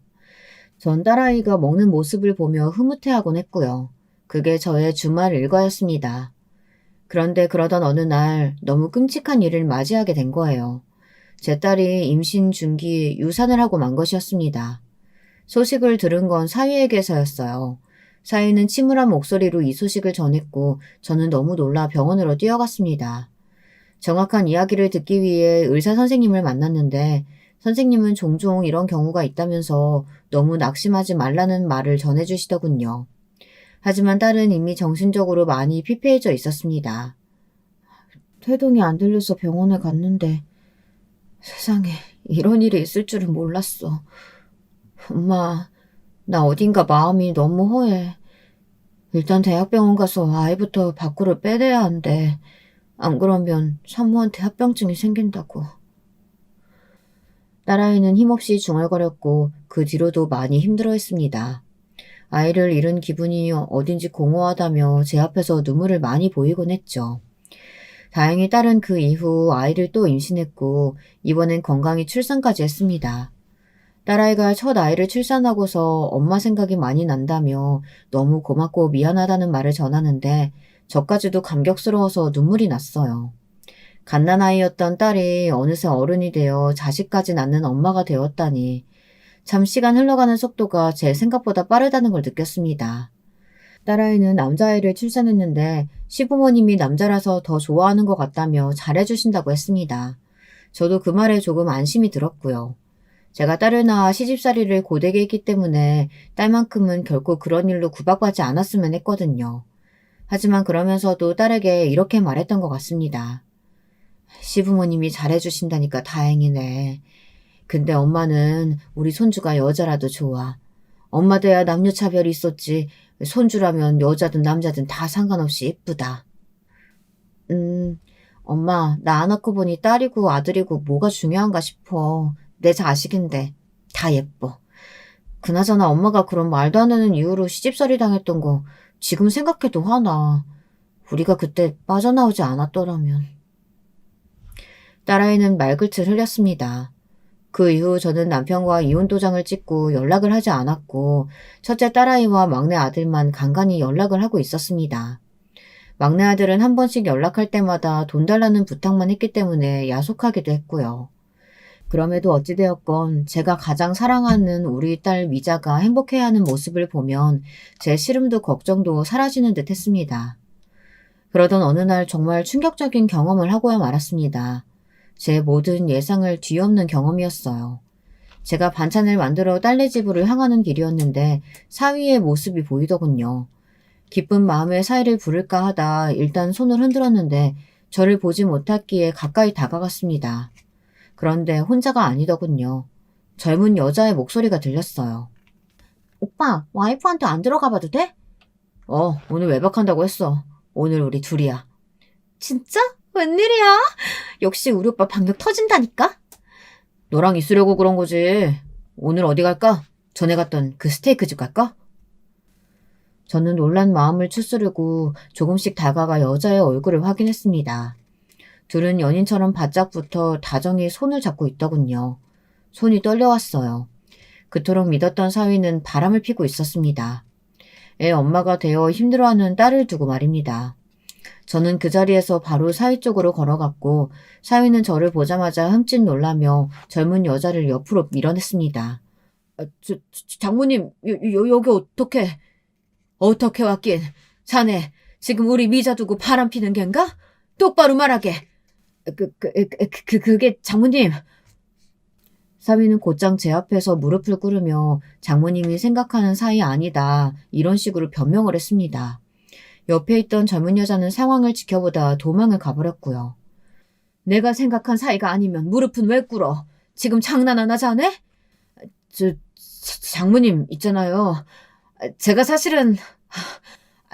전 딸아이가 먹는 모습을 보며 흐뭇해하곤 했고요. 그게 저의 주말 일과였습니다. 그런데 그러던 어느 날 너무 끔찍한 일을 맞이하게 된 거예요. 제 딸이 임신 중기 유산을 하고 만 것이었습니다. 소식을 들은 건 사위에게서였어요. 사위는 침울한 목소리로 이 소식을 전했고 저는 너무 놀라 병원으로 뛰어갔습니다. 정확한 이야기를 듣기 위해 의사 선생님을 만났는데 선생님은 종종 이런 경우가 있다면서 너무 낙심하지 말라는 말을 전해주시더군요. 하지만 딸은 이미 정신적으로 많이 피폐해져 있었습니다. 태동이 안 들려서 병원에 갔는데 세상에 이런 일이 있을 줄은 몰랐어. 엄마, 나 어딘가 마음이 너무 허해. 일단 대학병원 가서 아이부터 밖으로 빼내야 한대. 안 그러면 산모한테 합병증이 생긴다고. 딸아이는 힘없이 중얼거렸고 그 뒤로도 많이 힘들어했습니다. 아이를 잃은 기분이 어딘지 공허하다며 제 앞에서 눈물을 많이 보이곤 했죠. 다행히 딸은 그 이후 아이를 또 임신했고 이번엔 건강히 출산까지 했습니다. 딸아이가 첫 아이를 출산하고서 엄마 생각이 많이 난다며 너무 고맙고 미안하다는 말을 전하는데 저까지도 감격스러워서 눈물이 났어요. 갓난아이였던 딸이 어느새 어른이 되어 자식까지 낳는 엄마가 되었다니 참 시간 흘러가는 속도가 제 생각보다 빠르다는 걸 느꼈습니다. 딸아이는 남자아이를 출산했는데 시부모님이 남자라서 더 좋아하는 것 같다며 잘해주신다고 했습니다. 저도 그 말에 조금 안심이 들었고요. 제가 딸을 낳아 시집살이를 고되게 했기 때문에 딸만큼은 결코 그런 일로 구박받지 않았으면 했거든요. 하지만 그러면서도 딸에게 이렇게 말했던 것 같습니다. 시부모님이 잘해주신다니까 다행이네. 근데 엄마는 우리 손주가 여자라도 좋아. 엄마 돼야 남녀차별이 있었지. 손주라면 여자든 남자든 다 상관없이 예쁘다. 엄마, 나 안 낳고 보니 딸이고 아들이고 뭐가 중요한가 싶어. 내 자식인데 다 예뻐. 그나저나 엄마가 그런 말도 안 되는 이유로 시집살이 당했던 거 지금 생각해도 화나. 우리가 그때 빠져나오지 않았더라면. 딸아이는 말끝을 흘렸습니다. 그 이후 저는 남편과 이혼 도장을 찍고 연락을 하지 않았고 첫째 딸아이와 막내 아들만 간간히 연락을 하고 있었습니다. 막내 아들은 한 번씩 연락할 때마다 돈 달라는 부탁만 했기 때문에 야속하기도 했고요. 그럼에도 어찌되었건 제가 가장 사랑하는 우리 딸 미자가 행복해하는 모습을 보면 제 시름도 걱정도 사라지는 듯 했습니다. 그러던 어느 날 정말 충격적인 경험을 하고야 말았습니다. 제 모든 예상을 뒤엎는 경험이었어요. 제가 반찬을 만들어 딸네 집으로 향하는 길이었는데 사위의 모습이 보이더군요. 기쁜 마음에 사위를 부를까 하다 일단 손을 흔들었는데 저를 보지 못했기에 가까이 다가갔습니다. 그런데 혼자가 아니더군요. 젊은 여자의 목소리가 들렸어요. 오빠, 와이프한테 안 들어가 봐도 돼? 오늘 외박한다고 했어. 오늘 우리 둘이야. 진짜? 왜 웬일이야? 역시 우리 오빠 박력 터진다니까? 너랑 있으려고 그런 거지. 오늘 어디 갈까? 전에 갔던 그 스테이크 집 갈까? 저는 놀란 마음을 추스르고 조금씩 다가가 여자의 얼굴을 확인했습니다. 둘은 연인처럼 바짝 붙어 다정히 손을 잡고 있더군요. 손이 떨려왔어요. 그토록 믿었던 사위는 바람을 피고 있었습니다. 애 엄마가 되어 힘들어하는 딸을 두고 말입니다. 저는 그 자리에서 바로 사위 쪽으로 걸어갔고 사위는 저를 보자마자 흠칫 놀라며 젊은 여자를 옆으로 밀어냈습니다. 장모님, 여기 어떻게 왔긴? 자네, 지금 우리 미자 두고 바람 피는 겐가? 똑바로 말하게. 그게 장모님. 사위는 곧장 제 앞에서 무릎을 꿇으며 장모님이 생각하는 사이 아니다. 이런 식으로 변명을 했습니다. 옆에 있던 젊은 여자는 상황을 지켜보다 도망을 가버렸고요. 내가 생각한 사이가 아니면 무릎은 왜 꿇어? 지금 장난하나 자네? 장모님 있잖아요. 제가 사실은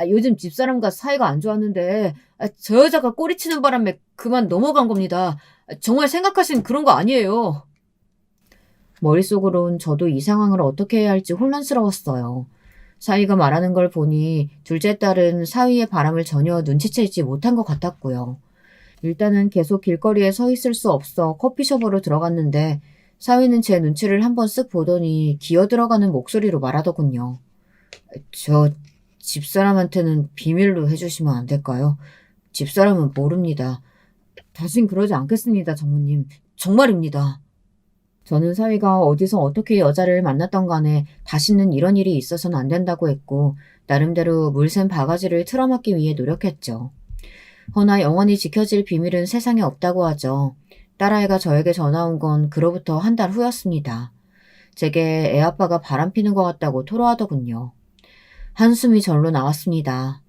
요즘 집사람과 사이가 안 좋았는데 저 여자가 꼬리치는 바람에 그만 넘어간 겁니다. 정말 생각하신 그런 거 아니에요. 머릿속으론 저도 이 상황을 어떻게 해야 할지 혼란스러웠어요. 사위가 말하는 걸 보니 둘째 딸은 사위의 바람을 전혀 눈치채지 못한 것 같았고요. 일단은 계속 길거리에 서 있을 수 없어 커피숍으로 들어갔는데 사위는 제 눈치를 한번 쓱 보더니 기어들어가는 목소리로 말하더군요. 저 집사람한테는 비밀로 해주시면 안 될까요? 집사람은 모릅니다. 다신 그러지 않겠습니다, 장모님. 정말입니다. 저는 사위가 어디서 어떻게 여자를 만났던 간에 다시는 이런 일이 있어서는 안 된다고 했고 나름대로 물샘 바가지를 틀어막기 위해 노력했죠. 허나 영원히 지켜질 비밀은 세상에 없다고 하죠. 딸아이가 저에게 전화 온 건 그로부터 한 달 후였습니다. 제게 애아빠가 바람피는 것 같다고 토로하더군요. 한숨이 절로 나왔습니다.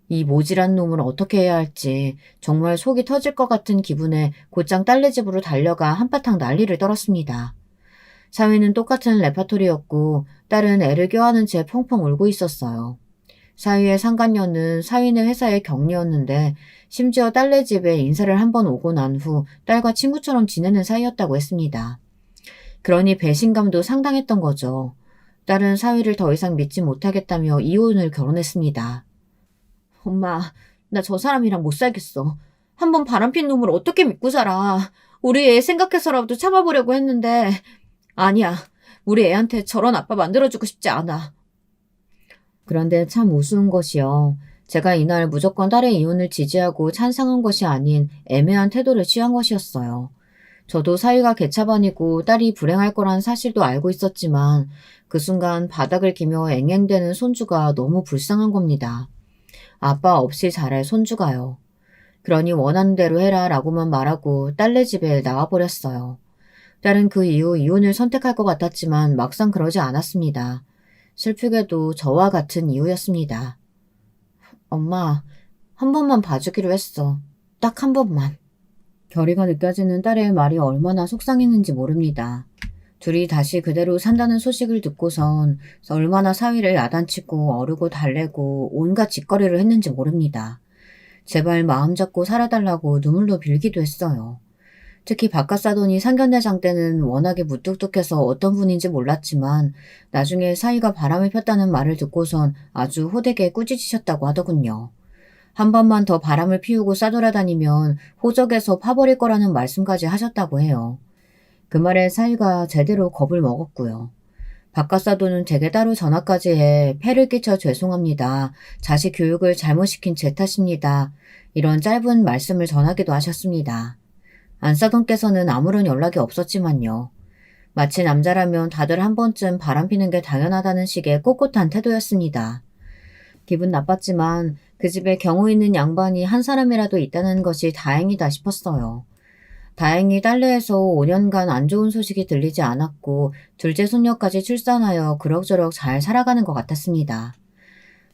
이 모질한 놈을 어떻게 해야 할지 정말 속이 터질 것 같은 기분에 곧장 딸네 집으로 달려가 한바탕 난리를 떨었습니다. 사위는 똑같은 레파토리였고 딸은 애를 껴안은 채 펑펑 울고 있었어요. 사위의 상간녀는 사위네 회사의 경리였는데 심지어 딸네 집에 인사를 한번 오고 난 후 딸과 친구처럼 지내는 사이였다고 했습니다. 그러니 배신감도 상당했던 거죠. 딸은 사위를 더 이상 믿지 못하겠다며 이혼을 결혼했습니다. 엄마, 나 저 사람이랑 못 살겠어. 한번 바람핀 놈을 어떻게 믿고 살아. 우리 애 생각해서라도 참아보려고 했는데 아니야. 우리 애한테 저런 아빠 만들어주고 싶지 않아. 그런데 참 우스운 것이요. 제가 이날 무조건 딸의 이혼을 지지하고 찬성한 것이 아닌 애매한 태도를 취한 것이었어요. 저도 사위가 개차반이고 딸이 불행할 거란 사실도 알고 있었지만 그 순간 바닥을 기며 앵앵대는 손주가 너무 불쌍한 겁니다. 아빠 없이 자랄 손주가요. 그러니 원하는 대로 해라 라고만 말하고 딸네 집에 나와버렸어요. 딸은 그 이후 이혼을 선택할 것 같았지만 막상 그러지 않았습니다. 슬프게도 저와 같은 이유였습니다. 엄마, 한 번만 봐주기로 했어. 딱 한 번만. 결의가 느껴지는 딸의 말이 얼마나 속상했는지 모릅니다. 둘이 다시 그대로 산다는 소식을 듣고선 얼마나 사위를 야단치고 어르고 달래고 온갖 짓거리를 했는지 모릅니다. 제발 마음 잡고 살아달라고 눈물로 빌기도 했어요. 특히 바깥 사돈이 상견례장 때는 워낙에 무뚝뚝해서 어떤 분인지 몰랐지만 나중에 사위가 바람을 폈다는 말을 듣고선 아주 호되게 꾸짖으셨다고 하더군요. 한 번만 더 바람을 피우고 싸돌아다니면 호적에서 파버릴 거라는 말씀까지 하셨다고 해요. 그 말에 사위가 제대로 겁을 먹었고요. 바깥사돈은 제게 따로 전화까지 해 폐를 끼쳐 죄송합니다. 자식 교육을 잘못 시킨 제 탓입니다. 이런 짧은 말씀을 전하기도 하셨습니다. 안사돈께서는 아무런 연락이 없었지만요. 마치 남자라면 다들 한 번쯤 바람피는 게 당연하다는 식의 꼿꼿한 태도였습니다. 기분 나빴지만 그 집에 경우 있는 양반이 한 사람이라도 있다는 것이 다행이다 싶었어요. 다행히 딸내에서 5년간 안 좋은 소식이 들리지 않았고 둘째 손녀까지 출산하여 그럭저럭 잘 살아가는 것 같았습니다.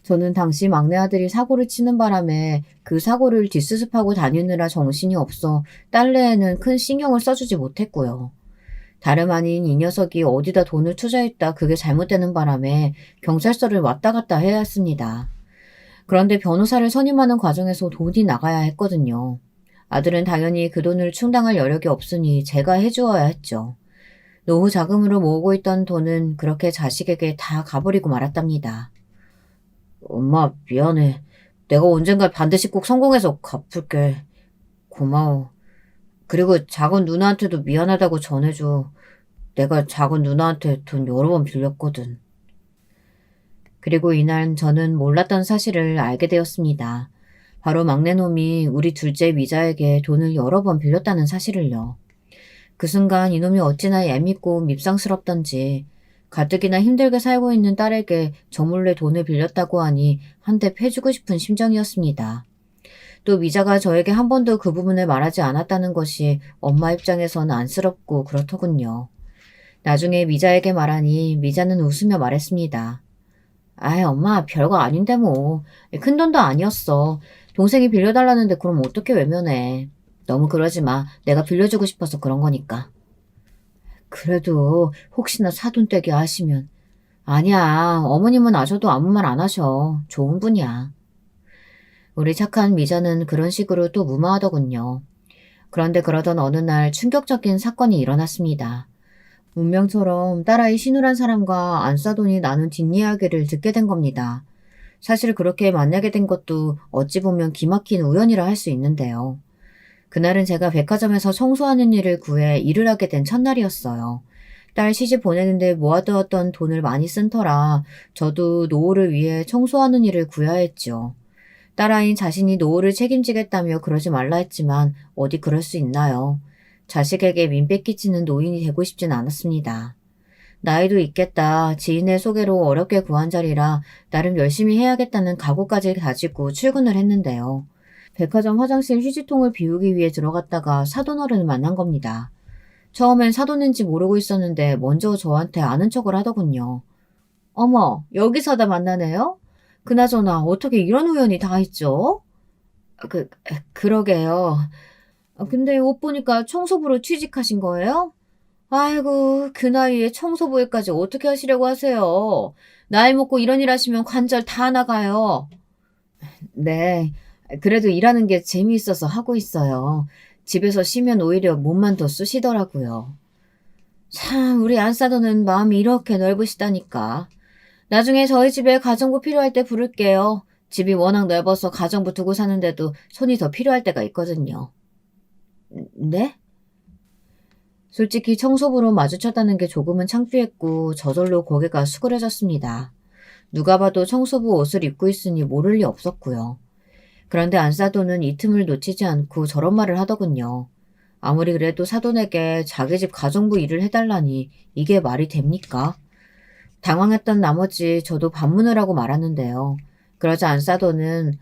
저는 당시 막내 아들이 사고를 치는 바람에 그 사고를 뒷수습하고 다니느라 정신이 없어 딸내에는 큰 신경을 써주지 못했고요. 다름 아닌 이 녀석이 어디다 돈을 투자했다 그게 잘못되는 바람에 경찰서를 왔다 갔다 해야 했습니다. 그런데 변호사를 선임하는 과정에서 돈이 나가야 했거든요. 아들은 당연히 그 돈을 충당할 여력이 없으니 제가 해주어야 했죠. 노후 자금으로 모으고 있던 돈은 그렇게 자식에게 다 가버리고 말았답니다. 엄마, 미안해. 내가 언젠가 반드시 꼭 성공해서 갚을게. 고마워. 그리고 작은 누나한테도 미안하다고 전해줘. 내가 작은 누나한테 돈 여러 번 빌렸거든. 그리고 이날 저는 몰랐던 사실을 알게 되었습니다. 바로 막내놈이 우리 둘째 미자에게 돈을 여러 번 빌렸다는 사실을요. 그 순간 이놈이 어찌나 얄밉고 밉상스럽던지 가뜩이나 힘들게 살고 있는 딸에게 저 몰래 돈을 빌렸다고 하니 한 대 패주고 싶은 심정이었습니다. 또 미자가 저에게 한 번도 그 부분을 말하지 않았다는 것이 엄마 입장에선 안쓰럽고 그렇더군요. 나중에 미자에게 말하니 미자는 웃으며 말했습니다. 아이, 엄마, 별거 아닌데 뭐. 큰 돈도 아니었어. 동생이 빌려달라는데 그럼 어떻게 외면해. 너무 그러지 마. 내가 빌려주고 싶어서 그런 거니까. 그래도 혹시나 사돈떼기 하시면. 아니야. 어머님은 아셔도 아무 말 안 하셔. 좋은 분이야. 우리 착한 미자는 그런 식으로 또 무마하더군요. 그런데 그러던 어느 날 충격적인 사건이 일어났습니다. 운명처럼 딸아이 신우란 사람과 안싸돈이 나눈 뒷이야기를 듣게 된 겁니다. 사실 그렇게 만나게 된 것도 어찌 보면 기막힌 우연이라 할 수 있는데요. 그날은 제가 백화점에서 청소하는 일을 구해 일을 하게 된 첫날이었어요. 딸 시집 보내는데 모아두었던 돈을 많이 쓴 터라 저도 노후를 위해 청소하는 일을 구해야 했죠. 딸아이는 자신이 노후를 책임지겠다며 그러지 말라 했지만 어디 그럴 수 있나요? 자식에게 민폐 끼치는 노인이 되고 싶진 않았습니다. 나이도 있겠다. 지인의 소개로 어렵게 구한 자리라 나름 열심히 해야겠다는 각오까지 가지고 출근을 했는데요. 백화점 화장실 휴지통을 비우기 위해 들어갔다가 사돈어른을 만난 겁니다. 처음엔 사돈인지 모르고 있었는데 먼저 저한테 아는 척을 하더군요. 어머, 여기서다 만나네요? 그나저나 어떻게 이런 우연이 다 있죠? 그러게요. 근데 옷 보니까 청소부로 취직하신 거예요? 아이고, 그 나이에 청소부 일까지 어떻게 하시려고 하세요? 나이 먹고 이런 일 하시면 관절 다 나가요. 네, 그래도 일하는 게 재미있어서 하고 있어요. 집에서 쉬면 오히려 몸만 더 쑤시더라고요. 참, 우리 안사도는 마음이 이렇게 넓으시다니까. 나중에 저희 집에 가정부 필요할 때 부를게요. 집이 워낙 넓어서 가정부 두고 사는데도 손이 더 필요할 때가 있거든요. 네? 솔직히 청소부로 마주쳤다는 게 조금은 창피했고 저절로 고개가 수그려졌습니다. 누가 봐도 청소부 옷을 입고 있으니 모를 리 없었고요. 그런데 안사돈은 이 틈을 놓치지 않고 저런 말을 하더군요. 아무리 그래도 사돈에게 자기 집 가정부 일을 해달라니 이게 말이 됩니까? 당황했던 나머지 저도 반문을 하고 말았는데요. 그러자 안사돈은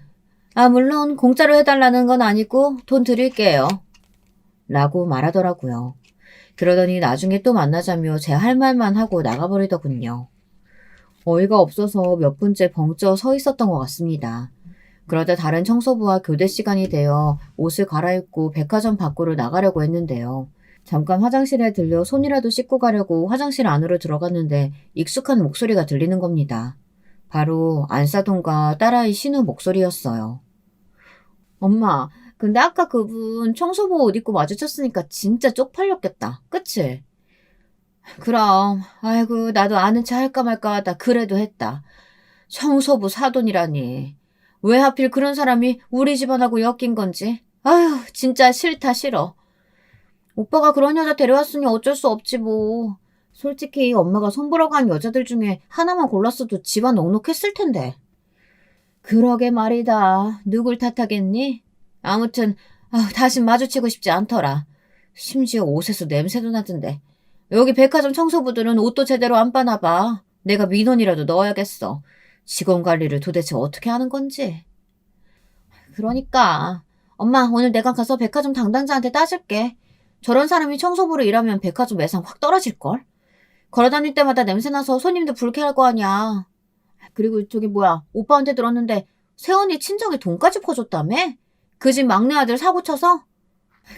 물론 공짜로 해달라는 건 아니고 돈 드릴게요. 라고 말하더라고요. 그러더니 나중에 또 만나자며 제 할 말만 하고 나가버리더군요. 어이가 없어서 몇 분째 벙쪄 서 있었던 것 같습니다. 그러다 다른 청소부와 교대 시간이 되어 옷을 갈아입고 백화점 밖으로 나가려고 했는데요. 잠깐 화장실에 들려 손이라도 씻고 가려고 화장실 안으로 들어갔는데 익숙한 목소리가 들리는 겁니다. 바로 안사돈과 딸아이 신우 목소리였어요. 엄마, 근데 아까 그분 청소부 옷 입고 마주쳤으니까 진짜 쪽팔렸겠다. 그치? 그럼, 아이고, 나도 아는 체 할까 말까 하다 그래도 했다. 청소부 사돈이라니. 왜 하필 그런 사람이 우리 집안하고 엮인 건지. 아휴, 진짜 싫다, 싫어. 오빠가 그런 여자 데려왔으니 어쩔 수 없지 뭐. 솔직히 엄마가 손보러 간 여자들 중에 하나만 골랐어도 집안 넉넉했을 텐데. 그러게 말이다. 누굴 탓하겠니? 아무튼 다신 마주치고 싶지 않더라. 심지어 옷에서 냄새도 나던데. 여기 백화점 청소부들은 옷도 제대로 안 빠나 봐. 내가 민원이라도 넣어야겠어. 직원 관리를 도대체 어떻게 하는 건지. 그러니까 엄마 오늘 내가 가서 백화점 담당자한테 따질게. 저런 사람이 청소부로 일하면 백화점 매상 확 떨어질걸? 걸어다닐 때마다 냄새나서 손님들 불쾌할 거 아니야. 그리고 저기 뭐야 오빠한테 들었는데 새언니 친정에 돈까지 퍼줬다며? 그 집 막내 아들 사고 쳐서?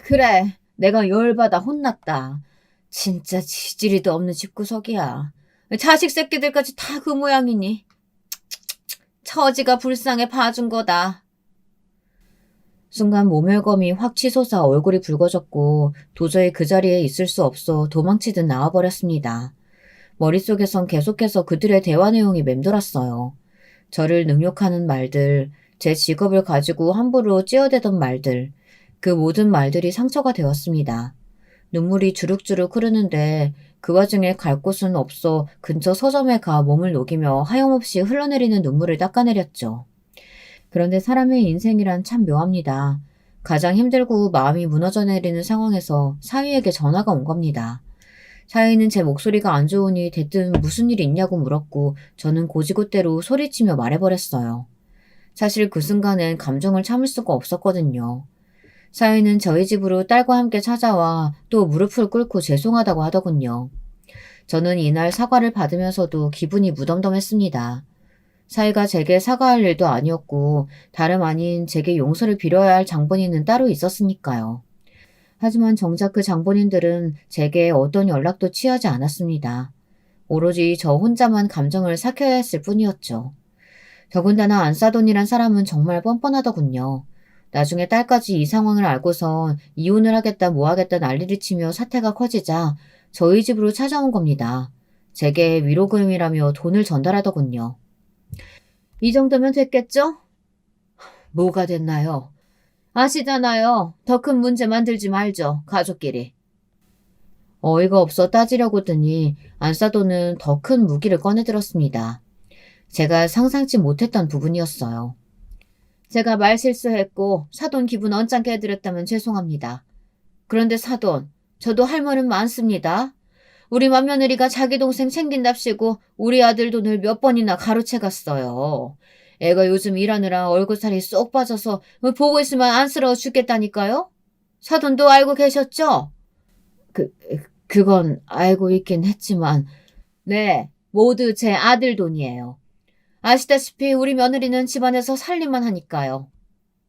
그래 내가 열받아 혼났다. 진짜 지지리도 없는 집구석이야. 자식 새끼들까지 다 그 모양이니. 처지가 불쌍해 봐준 거다. 순간 모멸감이 확 치솟아 얼굴이 붉어졌고 도저히 그 자리에 있을 수 없어 도망치듯 나와버렸습니다. 머릿속에선 계속해서 그들의 대화 내용이 맴돌았어요. 저를 능욕하는 말들, 제 직업을 가지고 함부로 찌어대던 말들, 그 모든 말들이 상처가 되었습니다. 눈물이 주룩주룩 흐르는데 그 와중에 갈 곳은 없어 근처 서점에 가 몸을 녹이며 하염없이 흘러내리는 눈물을 닦아내렸죠. 그런데 사람의 인생이란 참 묘합니다. 가장 힘들고 마음이 무너져 내리는 상황에서 사위에게 전화가 온 겁니다. 사위는 제 목소리가 안 좋으니 대뜸 무슨 일 있냐고 물었고 저는 고지곳대로 소리치며 말해버렸어요. 사실 그 순간엔 감정을 참을 수가 없었거든요. 사위는 저희 집으로 딸과 함께 찾아와 또 무릎을 꿇고 죄송하다고 하더군요. 저는 이날 사과를 받으면서도 기분이 무덤덤했습니다. 사위가 제게 사과할 일도 아니었고 다름 아닌 제게 용서를 빌어야 할 장본인은 따로 있었으니까요. 하지만 정작 그 장본인들은 제게 어떤 연락도 취하지 않았습니다. 오로지 저 혼자만 감정을 삭혀야 했을 뿐이었죠. 더군다나 안사돈이란 사람은 정말 뻔뻔하더군요. 나중에 딸까지 이 상황을 알고선 이혼을 하겠다 뭐 하겠다 난리를 치며 사태가 커지자 저희 집으로 찾아온 겁니다. 제게 위로금이라며 돈을 전달하더군요. 이 정도면 됐겠죠? 뭐가 됐나요? 아시잖아요. 더 큰 문제 만들지 말죠. 가족끼리. 어이가 없어 따지려고 드니 안사돈은 더 큰 무기를 꺼내들었습니다. 제가 상상치 못했던 부분이었어요. 제가 말실수했고 사돈 기분 언짢게 해드렸다면 죄송합니다. 그런데 사돈, 저도 할 말은 많습니다. 우리 맏며느리가 자기 동생 챙긴답시고 우리 아들 돈을 몇 번이나 가로채 갔어요. 애가 요즘 일하느라 얼굴살이 쏙 빠져서 보고 있으면 안쓰러워 죽겠다니까요? 사돈도 알고 계셨죠? 그건 알고 있긴 했지만 네, 모두 제 아들 돈이에요. 아시다시피 우리 며느리는 집안에서 살림만 하니까요.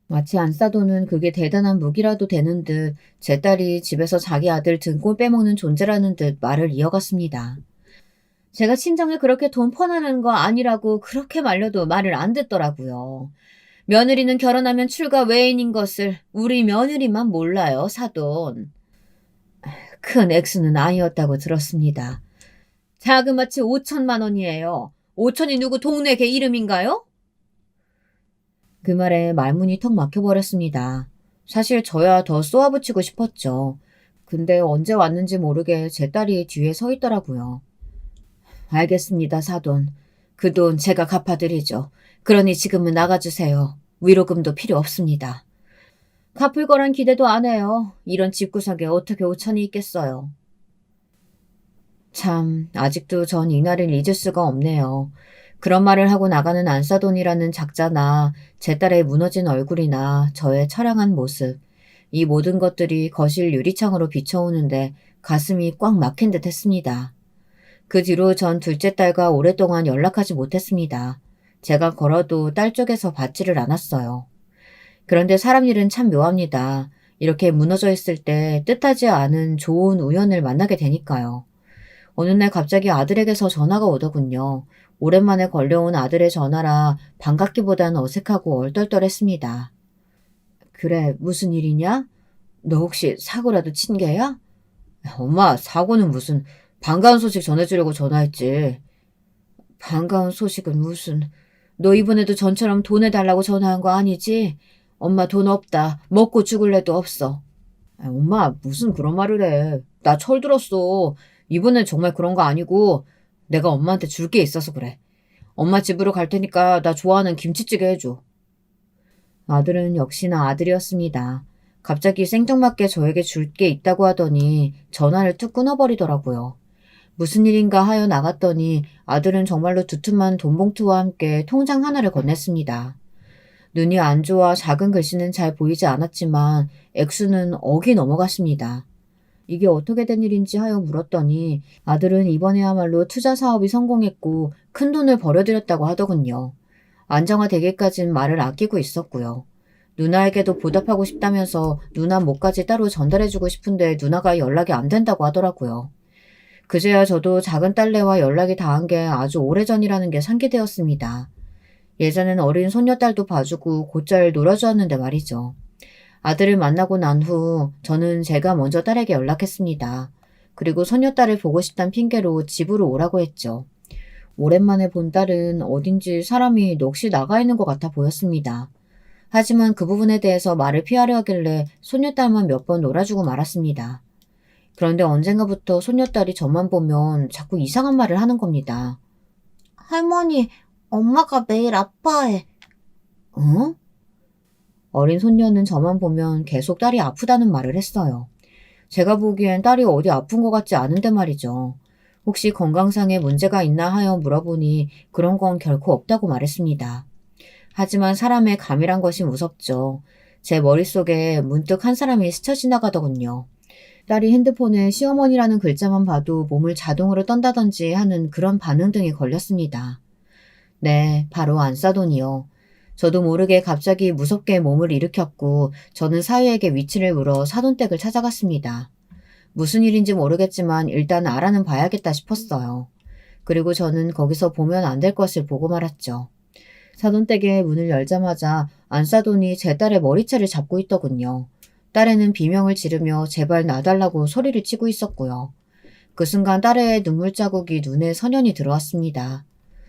마치 안사돈은 그게 대단한 무기라도 되는 듯 제 딸이 집에서 자기 아들 등골 빼먹는 존재라는 듯 말을 이어갔습니다. 제가 친정에 그렇게 돈 퍼나는 거 아니라고 그렇게 말려도 말을 안 듣더라고요. 며느리는 결혼하면 출가 외인인 것을 우리 며느리만 몰라요, 사돈. 큰 액수는 아니었다고 들었습니다. 자그마치 5천만 원이에요. 5천이 누구 동네 개 이름인가요? 그 말에 말문이 턱 막혀버렸습니다. 사실 저야 더 쏘아붙이고 싶었죠. 근데 언제 왔는지 모르게 제 딸이 뒤에 서 있더라고요. 알겠습니다, 사돈. 그 돈 제가 갚아드리죠. 그러니 지금은 나가주세요. 위로금도 필요 없습니다. 갚을 거란 기대도 안 해요. 이런 집구석에 어떻게 5천이 있겠어요. 참, 아직도 전 이날을 잊을 수가 없네요. 그런 말을 하고 나가는 안사돈이라는 작자나 제 딸의 무너진 얼굴이나 저의 처량한 모습, 이 모든 것들이 거실 유리창으로 비춰오는데 가슴이 꽉 막힌 듯 했습니다. 그 뒤로 전 둘째 딸과 오랫동안 연락하지 못했습니다. 제가 걸어도 딸 쪽에서 받지를 않았어요. 그런데 사람 일은 참 묘합니다. 이렇게 무너져 있을 때 뜻하지 않은 좋은 우연을 만나게 되니까요. 어느 날 갑자기 아들에게서 전화가 오더군요. 오랜만에 걸려온 아들의 전화라 반갑기보단 어색하고 얼떨떨했습니다. 그래, 무슨 일이냐? 너 혹시 사고라도 친 게야? 엄마, 사고는 무슨, 반가운 소식 전해주려고 전화했지. 반가운 소식은 무슨, 너 이번에도 전처럼 돈 해달라고 전화한 거 아니지? 엄마 돈 없다. 먹고 죽을래도 없어. 엄마, 무슨 그런 말을 해. 나 철들었어. 이번엔 정말 그런 거 아니고 내가 엄마한테 줄 게 있어서 그래. 엄마 집으로 갈 테니까 나 좋아하는 김치찌개 해줘. 아들은 역시나 아들이었습니다. 갑자기 생뚱맞게 저에게 줄 게 있다고 하더니 전화를 툭 끊어버리더라고요. 무슨 일인가 하여 나갔더니 아들은 정말로 두툼한 돈봉투와 함께 통장 하나를 건넸습니다. 눈이 안 좋아 작은 글씨는 잘 보이지 않았지만 액수는 억이 넘어갔습니다. 이게 어떻게 된 일인지 하여 물었더니 아들은 이번에야말로 투자 사업이 성공했고 큰 돈을 벌여들였다고 하더군요. 안정화되기까진 말을 아끼고 있었고요. 누나에게도 보답하고 싶다면서 누나 몫까지 따로 전달해주고 싶은데 누나가 연락이 안 된다고 하더라고요. 그제야 저도 작은 딸내와 연락이 닿은 게 아주 오래전이라는 게 상기되었습니다. 예전엔 어린 손녀딸도 봐주고 곧잘 놀아주었는데 말이죠. 아들을 만나고 난 후 저는 제가 먼저 딸에게 연락했습니다. 그리고 손녀딸을 보고 싶단 핑계로 집으로 오라고 했죠. 오랜만에 본 딸은 어딘지 사람이 넋이 나가 있는 것 같아 보였습니다. 하지만 그 부분에 대해서 말을 피하려 하길래 손녀딸만 몇 번 놀아주고 말았습니다. 그런데 언젠가부터 손녀딸이 저만 보면 자꾸 이상한 말을 하는 겁니다. 할머니, 엄마가 매일 아파해. 어? 어린 손녀는 저만 보면 계속 딸이 아프다는 말을 했어요. 제가 보기엔 딸이 어디 아픈 것 같지 않은데 말이죠. 혹시 건강상에 문제가 있나 하여 물어보니 그런 건 결코 없다고 말했습니다. 하지만 사람의 감이란 것이 무섭죠. 제 머릿속에 문득 한 사람이 스쳐 지나가더군요. 딸이 핸드폰에 시어머니라는 글자만 봐도 몸을 자동으로 떤다든지 하는 그런 반응 등이 걸렸습니다. 네, 바로 안사돈이요. 저도 모르게 갑자기 무섭게 몸을 일으켰고 저는 사위에게 위치를 물어 사돈댁을 찾아갔습니다. 무슨 일인지 모르겠지만 일단 알아는 봐야겠다 싶었어요. 그리고 저는 거기서 보면 안 될 것을 보고 말았죠. 사돈댁의 문을 열자마자 안사돈이 제 딸의 머리채를 잡고 있더군요. 딸애는 비명을 지르며 제발 놔달라고 소리를 치고 있었고요. 그 순간 딸애의 눈물 자국이 눈에 선연히 들어왔습니다.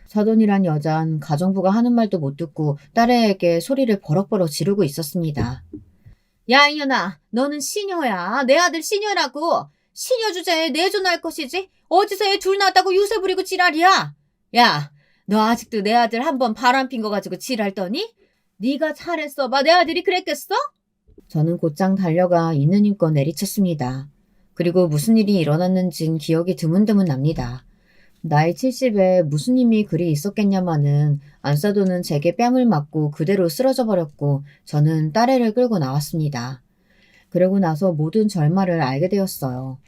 사돈이란 여잔 가정부가 하는 말도 못 듣고 딸애에게 소리를 버럭버럭 지르고 있었습니다. 야, 이년아, 너는 시녀야. 내 아들 시녀라고. 시녀 주제에 내존할 것이지. 어디서 애 둘 낳았다고 유세 부리고 지랄이야. 야, 너 아직도 내 아들 한 번 바람핀 거 가지고 지랄 떠니? 네가 잘했어. 봐, 내 아들이 그랬겠어? 저는 곧장 달려가 있는 힘껏 내리쳤습니다. 그리고 무슨 일이 일어났는진 기억이 드문드문 납니다. 나이 70에 무슨 힘이 그리 있었겠냐마는 안사돈은 제게 뺨을 맞고 그대로 쓰러져 버렸고 저는 딸애를 끌고 나왔습니다. 그러고 나서 모든 절말을 알게 되었어요.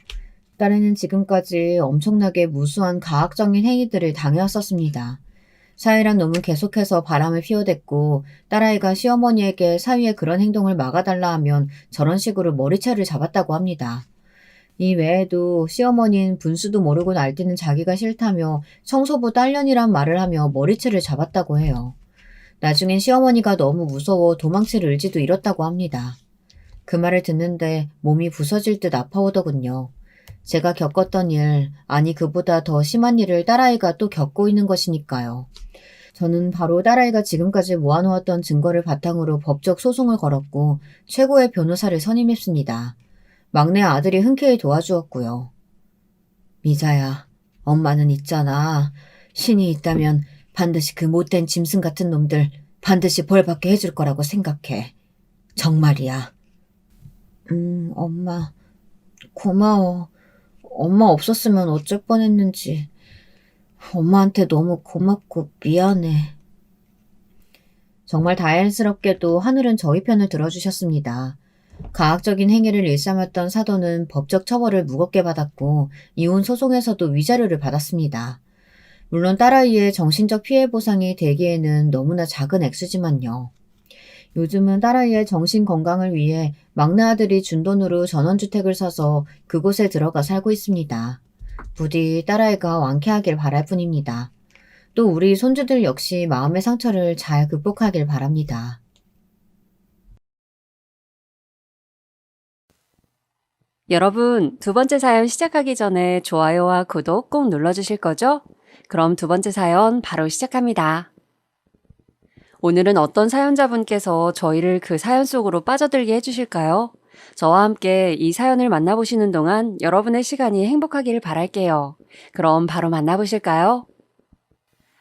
딸애는 지금까지 엄청나게 무수한 가학적인 행위들을 당해왔었습니다. 사위란 놈은 계속해서 바람을 피워댔고 딸아이가 시어머니에게 사위의 그런 행동을 막아달라 하면 저런 식으로 머리채를 잡았다고 합니다. 이 외에도 시어머니는 분수도 모르고 날뛰는 자기가 싫다며 청소부 딸년이란 말을 하며 머리채를 잡았다고 해요. 나중엔 시어머니가 너무 무서워 도망칠 의지도 잃었다고 합니다. 그 말을 듣는데 몸이 부서질 듯 아파오더군요. 제가 겪었던 일, 아니 그보다 더 심한 일을 딸아이가 또 겪고 있는 것이니까요. 저는 바로 딸아이가 지금까지 모아놓았던 증거를 바탕으로 법적 소송을 걸었고 최고의 변호사를 선임했습니다. 막내 아들이 흔쾌히 도와주었고요. 미자야, 엄마는 있잖아. 신이 있다면 반드시 그 못된 짐승 같은 놈들 반드시 벌받게 해줄 거라고 생각해. 정말이야. 엄마, 고마워. 엄마 없었으면 어쩔 뻔했는지. 엄마한테 너무 고맙고 미안해. 정말 다행스럽게도 하늘은 저희 편을 들어주셨습니다. 가학적인 행위를 일삼았던 사돈은 법적 처벌을 무겁게 받았고 이혼 소송에서도 위자료를 받았습니다. 물론 딸아이의 정신적 피해 보상이 되기에는 너무나 작은 액수지만요. 요즘은 딸아이의 정신 건강을 위해 막내 아들이 준 돈으로 전원주택을 사서 그곳에 들어가 살고 있습니다. 부디 딸아이가 완쾌하길 바랄 뿐입니다. 또 우리 손주들 역시 마음의 상처를 잘 극복하길 바랍니다. 여러분, 두 번째 사연 시작하기 전에 좋아요와 구독 꼭 눌러주실 거죠? 그럼 두 번째 사연 바로 시작합니다. 오늘은 어떤 사연자분께서 저희를 그 사연 속으로 빠져들게 해주실까요? 저와 함께 이 사연을 만나보시는 동안 여러분의 시간이 행복하기를 바랄게요. 그럼 바로 만나보실까요?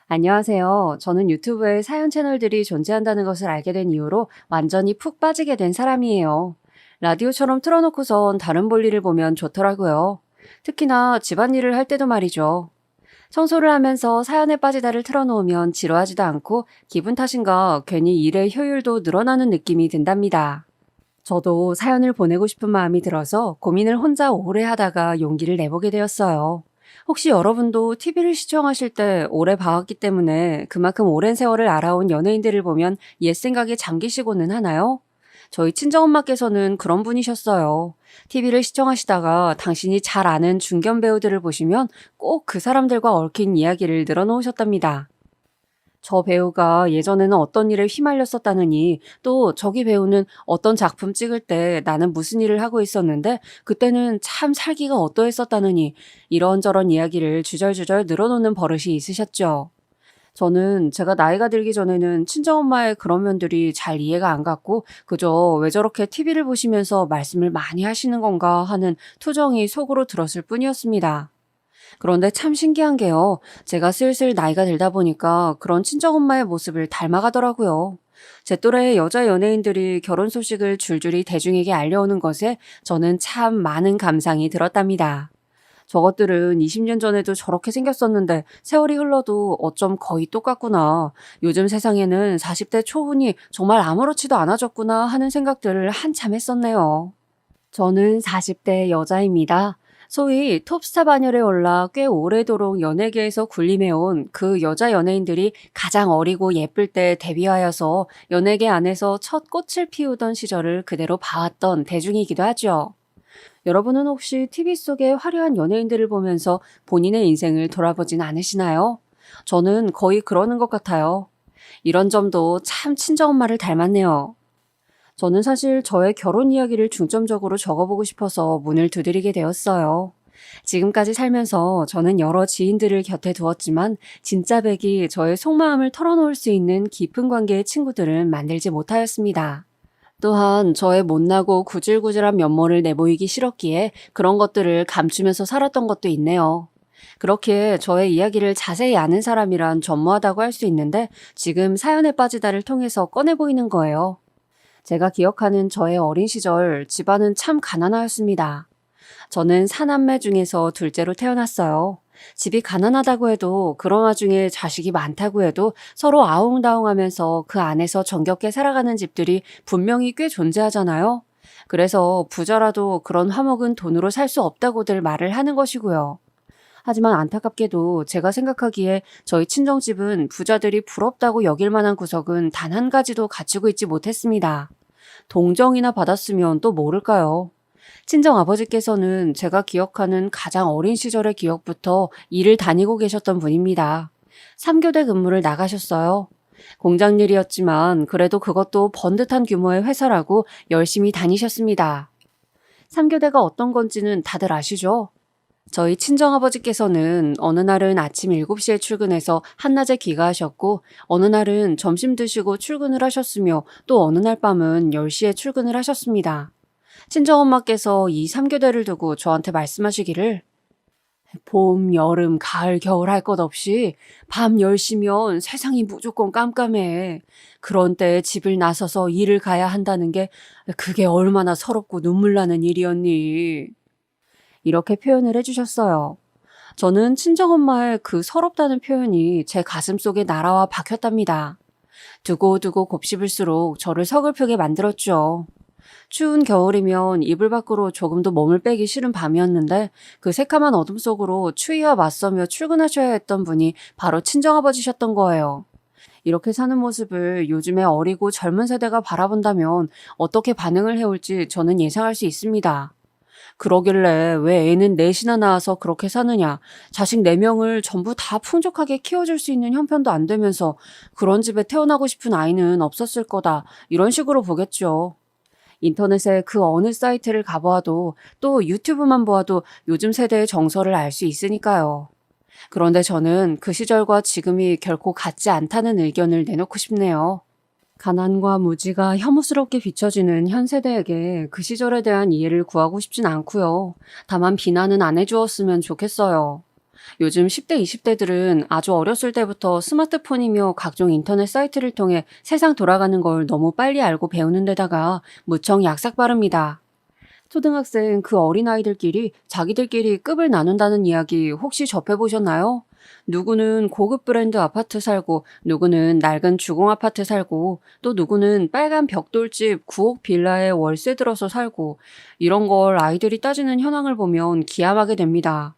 안녕하세요. 저는 유튜브에 사연 채널들이 존재한다는 것을 알게 된 이후로 완전히 푹 빠지게 된 사람이에요. 라디오처럼 틀어놓고선 다른 볼일을 보면 좋더라고요. 특히나 집안일을 할 때도 말이죠. 청소를 하면서 사연에 빠지다를 틀어놓으면 지루하지도 않고 기분 탓인가 괜히 일의 효율도 늘어나는 느낌이 든답니다. 저도 사연을 보내고 싶은 마음이 들어서 고민을 혼자 오래 하다가 용기를 내보게 되었어요. 혹시 여러분도 TV를 시청하실 때 오래 봐왔기 때문에 그만큼 오랜 세월을 알아온 연예인들을 보면 옛 생각에 잠기시고는 하나요? 저희 친정엄마께서는 그런 분이셨어요. TV를 시청하시다가 당신이 잘 아는 중견 배우들을 보시면 꼭 그 사람들과 얽힌 이야기를 늘어놓으셨답니다. 저 배우가 예전에는 어떤 일에 휘말렸었다느니, 또 저기 배우는 어떤 작품 찍을 때 나는 무슨 일을 하고 있었는데 그때는 참 살기가 어떠했었다느니, 이런저런 이야기를 주절주절 늘어놓는 버릇이 있으셨죠. 저는 제가 나이가 들기 전에는 친정엄마의 그런 면들이 잘 이해가 안 갔고, 그저 왜 저렇게 TV를 보시면서 말씀을 많이 하시는 건가 하는 투정이 속으로 들었을 뿐이었습니다. 그런데 참 신기한 게요. 제가 슬슬 나이가 들다 보니까 그런 친정엄마의 모습을 닮아가더라고요. 제 또래의 여자 연예인들이 결혼 소식을 줄줄이 대중에게 알려오는 것에 저는 참 많은 감상이 들었답니다. 저것들은 20년 전에도 저렇게 생겼었는데 세월이 흘러도 어쩜 거의 똑같구나. 요즘 세상에는 40대 초혼이 정말 아무렇지도 않아졌구나 하는 생각들을 한참 했었네요. 저는 40대 여자입니다. 소위 톱스타 반열에 올라 꽤 오래도록 연예계에서 군림해온 그 여자 연예인들이 가장 어리고 예쁠 때 데뷔하여서 연예계 안에서 첫 꽃을 피우던 시절을 그대로 봐왔던 대중이기도 하죠. 여러분은 혹시 TV 속의 화려한 연예인들을 보면서 본인의 인생을 돌아보진 않으시나요? 저는 거의 그러는 것 같아요. 이런 점도 참 친정엄마를 닮았네요. 저는 사실 저의 결혼 이야기를 중점적으로 적어보고 싶어서 문을 두드리게 되었어요. 지금까지 살면서 저는 여러 지인들을 곁에 두었지만 진짜 백이 저의 속마음을 털어놓을 수 있는 깊은 관계의 친구들은 만들지 못하였습니다. 또한 저의 못나고 구질구질한 면모를 내보이기 싫었기에 그런 것들을 감추면서 살았던 것도 있네요. 그렇기에 저의 이야기를 자세히 아는 사람이란 전무하다고 할 수 있는데 지금 사연에 빠지다를 통해서 꺼내 보이는 거예요. 제가 기억하는 저의 어린 시절 집안은 참 가난하였습니다. 저는 사남매 중에서 둘째로 태어났어요. 집이 가난하다고 해도 그런 와중에 자식이 많다고 해도 서로 아웅다웅하면서 그 안에서 정겹게 살아가는 집들이 분명히 꽤 존재하잖아요. 그래서 부자라도 그런 화목은 돈으로 살 수 없다고들 말을 하는 것이고요. 하지만 안타깝게도 제가 생각하기에 저희 친정집은 부자들이 부럽다고 여길 만한 구석은 단 한 가지도 갖추고 있지 못했습니다. 동정이나 받았으면 또 모를까요? 친정 아버지께서는 제가 기억하는 가장 어린 시절의 기억부터 일을 다니고 계셨던 분입니다. 3교대 근무를 나가셨어요. 공장 일이었지만 그래도 그것도 번듯한 규모의 회사라고 열심히 다니셨습니다. 3교대가 어떤 건지는 다들 아시죠? 저희 친정아버지께서는 어느 날은 아침 7시에 출근해서 한낮에 귀가하셨고 어느 날은 점심 드시고 출근을 하셨으며 또 어느 날 밤은 10시에 출근을 하셨습니다. 친정엄마께서 이 3교대를 두고 저한테 말씀하시기를 봄, 여름, 가을, 겨울 할 것 없이 밤 10시면 세상이 무조건 깜깜해. 그런 때에 집을 나서서 일을 가야 한다는 게 그게 얼마나 서럽고 눈물 나는 일이었니. 이렇게 표현을 해주셨어요. 저는 친정엄마의 그 서럽다는 표현이 제 가슴 속에 날아와 박혔답니다. 두고두고 곱씹을수록 저를 서글프게 만들었죠. 추운 겨울이면 이불 밖으로 조금도 몸을 빼기 싫은 밤이었는데 그 새카만 어둠 속으로 추위와 맞서며 출근하셔야 했던 분이 바로 친정아버지셨던 거예요. 이렇게 사는 모습을 요즘의 어리고 젊은 세대가 바라본다면 어떻게 반응을 해올지 저는 예상할 수 있습니다. 그러길래 왜 애는 넷이나 낳아서 그렇게 사느냐, 자식 4명을 전부 다 풍족하게 키워줄 수 있는 형편도 안 되면서 그런 집에 태어나고 싶은 아이는 없었을 거다, 이런 식으로 보겠죠. 인터넷에 그 어느 사이트를 가보아도 또 유튜브만 보아도 요즘 세대의 정서를 알 수 있으니까요. 그런데 저는 그 시절과 지금이 결코 같지 않다는 의견을 내놓고 싶네요. 가난과 무지가 혐오스럽게 비춰지는 현 세대에게 그 시절에 대한 이해를 구하고 싶진 않고요. 다만 비난은 안 해주었으면 좋겠어요. 요즘 10대, 20대들은 아주 어렸을 때부터 스마트폰이며 각종 인터넷 사이트를 통해 세상 돌아가는 걸 너무 빨리 알고 배우는 데다가 무척 약삭 빠릅니다. 초등학생 그 어린아이들끼리 자기들끼리 급을 나눈다는 이야기 혹시 접해보셨나요? 누구는 고급 브랜드 아파트 살고 누구는 낡은 주공 아파트 살고 또 누구는 빨간 벽돌집 9억 빌라에 월세 들어서 살고 이런 걸 아이들이 따지는 현황을 보면 기함하게 됩니다.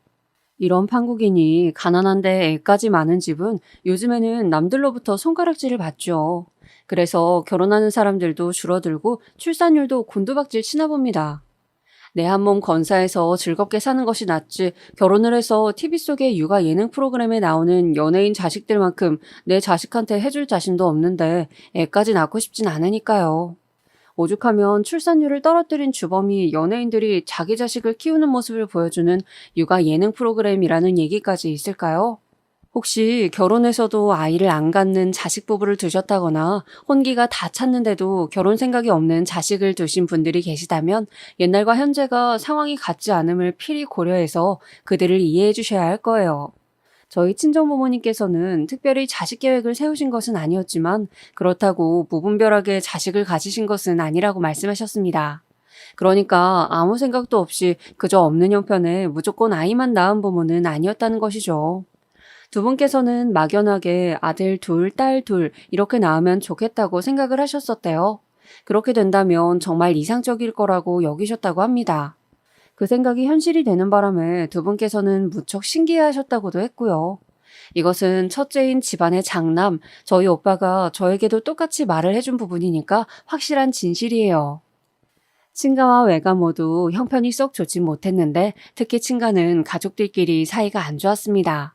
이런 판국이니 가난한데 애까지 많은 집은 요즘에는 남들로부터 손가락질을 받죠. 그래서 결혼하는 사람들도 줄어들고 출산율도 곤두박질 치나 봅니다. 내 한 몸 건사해서 즐겁게 사는 것이 낫지 결혼을 해서 TV 속의 육아 예능 프로그램에 나오는 연예인 자식들만큼 내 자식한테 해줄 자신도 없는데 애까지 낳고 싶진 않으니까요. 오죽하면 출산율을 떨어뜨린 주범이 연예인들이 자기 자식을 키우는 모습을 보여주는 육아 예능 프로그램이라는 얘기까지 있을까요? 혹시 결혼해서도 아이를 안 갖는 자식 부부를 두셨다거나 혼기가 다 찼는데도 결혼 생각이 없는 자식을 두신 분들이 계시다면 옛날과 현재가 상황이 같지 않음을 필히 고려해서 그들을 이해해 주셔야 할 거예요. 저희 친정부모님께서는 특별히 자식 계획을 세우신 것은 아니었지만 그렇다고 무분별하게 자식을 가지신 것은 아니라고 말씀하셨습니다. 그러니까 아무 생각도 없이 그저 없는 형편에 무조건 아이만 낳은 부모는 아니었다는 것이죠. 두 분께서는 막연하게 아들 둘, 딸 둘 이렇게 낳으면 좋겠다고 생각을 하셨었대요. 그렇게 된다면 정말 이상적일 거라고 여기셨다고 합니다. 그 생각이 현실이 되는 바람에 두 분께서는 무척 신기해하셨다고도 했고요. 이것은 첫째인 집안의 장남, 저희 오빠가 저에게도 똑같이 말을 해준 부분이니까 확실한 진실이에요. 친가와 외가 모두 형편이 썩 좋지 못했는데 특히 친가는 가족들끼리 사이가 안 좋았습니다.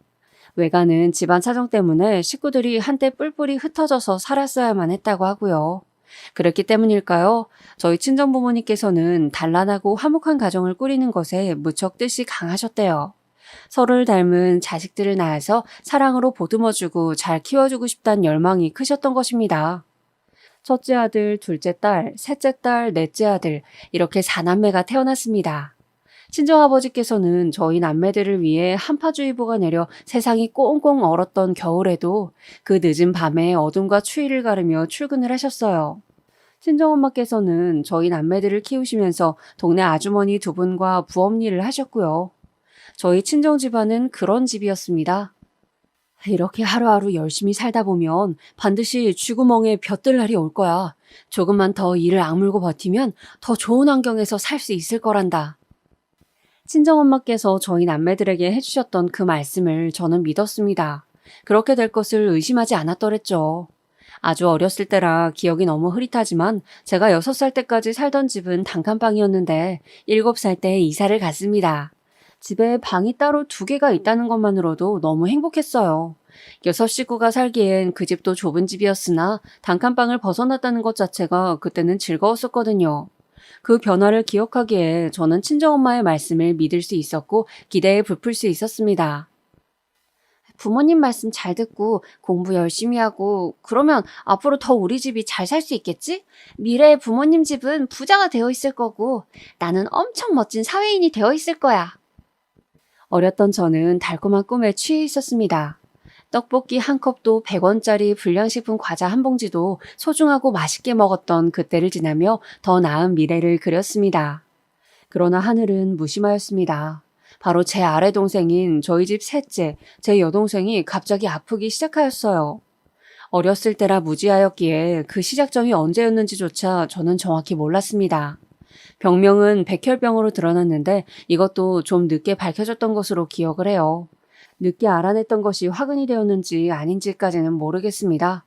외가는 집안 사정 때문에 식구들이 한때 뿔뿔이 흩어져서 살았어야만 했다고 하고요. 그렇기 때문일까요? 저희 친정부모님께서는 단란하고 화목한 가정을 꾸리는 것에 무척 뜻이 강하셨대요. 서로를 닮은 자식들을 낳아서 사랑으로 보듬어주고 잘 키워주고 싶다는 열망이 크셨던 것입니다. 첫째 아들, 둘째 딸, 셋째 딸, 넷째 아들 이렇게 4남매가 태어났습니다. 친정아버지께서는 저희 남매들을 위해 한파주의보가 내려 세상이 꽁꽁 얼었던 겨울에도 그 늦은 밤에 어둠과 추위를 가르며 출근을 하셨어요. 친정엄마께서는 저희 남매들을 키우시면서 동네 아주머니 두 분과 부업 일을 하셨고요. 저희 친정 집안은 그런 집이었습니다. 이렇게 하루하루 열심히 살다 보면 반드시 쥐구멍에 벼뜰 날이 올 거야. 조금만 더 이를 악물고 버티면 더 좋은 환경에서 살 수 있을 거란다. 친정엄마께서 저희 남매들에게 해주셨던 그 말씀을 저는 믿었습니다. 그렇게 될 것을 의심하지 않았더랬죠. 아주 어렸을 때라 기억이 너무 흐릿하지만 제가 6살 때까지 살던 집은 단칸방이었는데 7살 때 이사를 갔습니다. 집에 방이 따로 2개가 있다는 것만으로도 너무 행복했어요. 6식구가 살기엔 그 집도 좁은 집이었으나 단칸방을 벗어났다는 것 자체가 그때는 즐거웠었거든요. 그 변화를 기억하기에 저는 친정엄마의 말씀을 믿을 수 있었고 기대에 부풀 수 있었습니다. 부모님 말씀 잘 듣고 공부 열심히 하고 그러면 앞으로 더 우리 집이 잘 살 수 있겠지? 미래의 부모님 집은 부자가 되어 있을 거고 나는 엄청 멋진 사회인이 되어 있을 거야. 어렸던 저는 달콤한 꿈에 취해 있었습니다. 떡볶이 한 컵도 100원짜리 불량식품 과자 한 봉지도 소중하고 맛있게 먹었던 그때를 지나며 더 나은 미래를 그렸습니다. 그러나 하늘은 무심하였습니다. 바로 제 아래 동생인 저희 집 셋째, 제 여동생이 갑자기 아프기 시작하였어요. 어렸을 때라 무지하였기에 그 시작점이 언제였는지조차 저는 정확히 몰랐습니다. 병명은 백혈병으로 드러났는데 이것도 좀 늦게 밝혀졌던 것으로 기억을 해요. 늦게 알아냈던 것이 화근이 되었는지 아닌지까지는 모르겠습니다.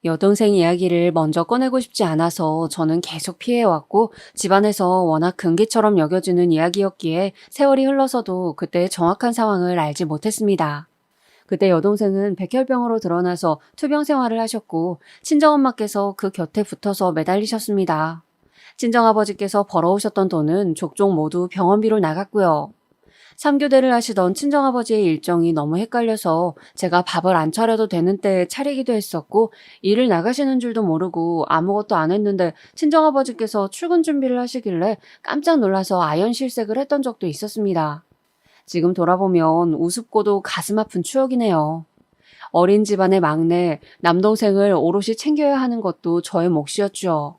여동생 이야기를 먼저 꺼내고 싶지 않아서 저는 계속 피해왔고 집안에서 워낙 금기처럼 여겨지는 이야기였기에 세월이 흘러서도 그때의 정확한 상황을 알지 못했습니다. 그때 여동생은 백혈병으로 드러나서 투병 생활을 하셨고 친정엄마께서 그 곁에 붙어서 매달리셨습니다. 친정아버지께서 벌어오셨던 돈은 족족 모두 병원비로 나갔고요. 3교대를 하시던 친정아버지의 일정이 너무 헷갈려서 제가 밥을 안 차려도 되는 때에 차리기도 했었고 일을 나가시는 줄도 모르고 아무것도 안 했는데 친정아버지께서 출근 준비를 하시길래 깜짝 놀라서 아연실색을 했던 적도 있었습니다. 지금 돌아보면 우습고도 가슴 아픈 추억이네요. 어린 집안의 막내, 남동생을 오롯이 챙겨야 하는 것도 저의 몫이었죠.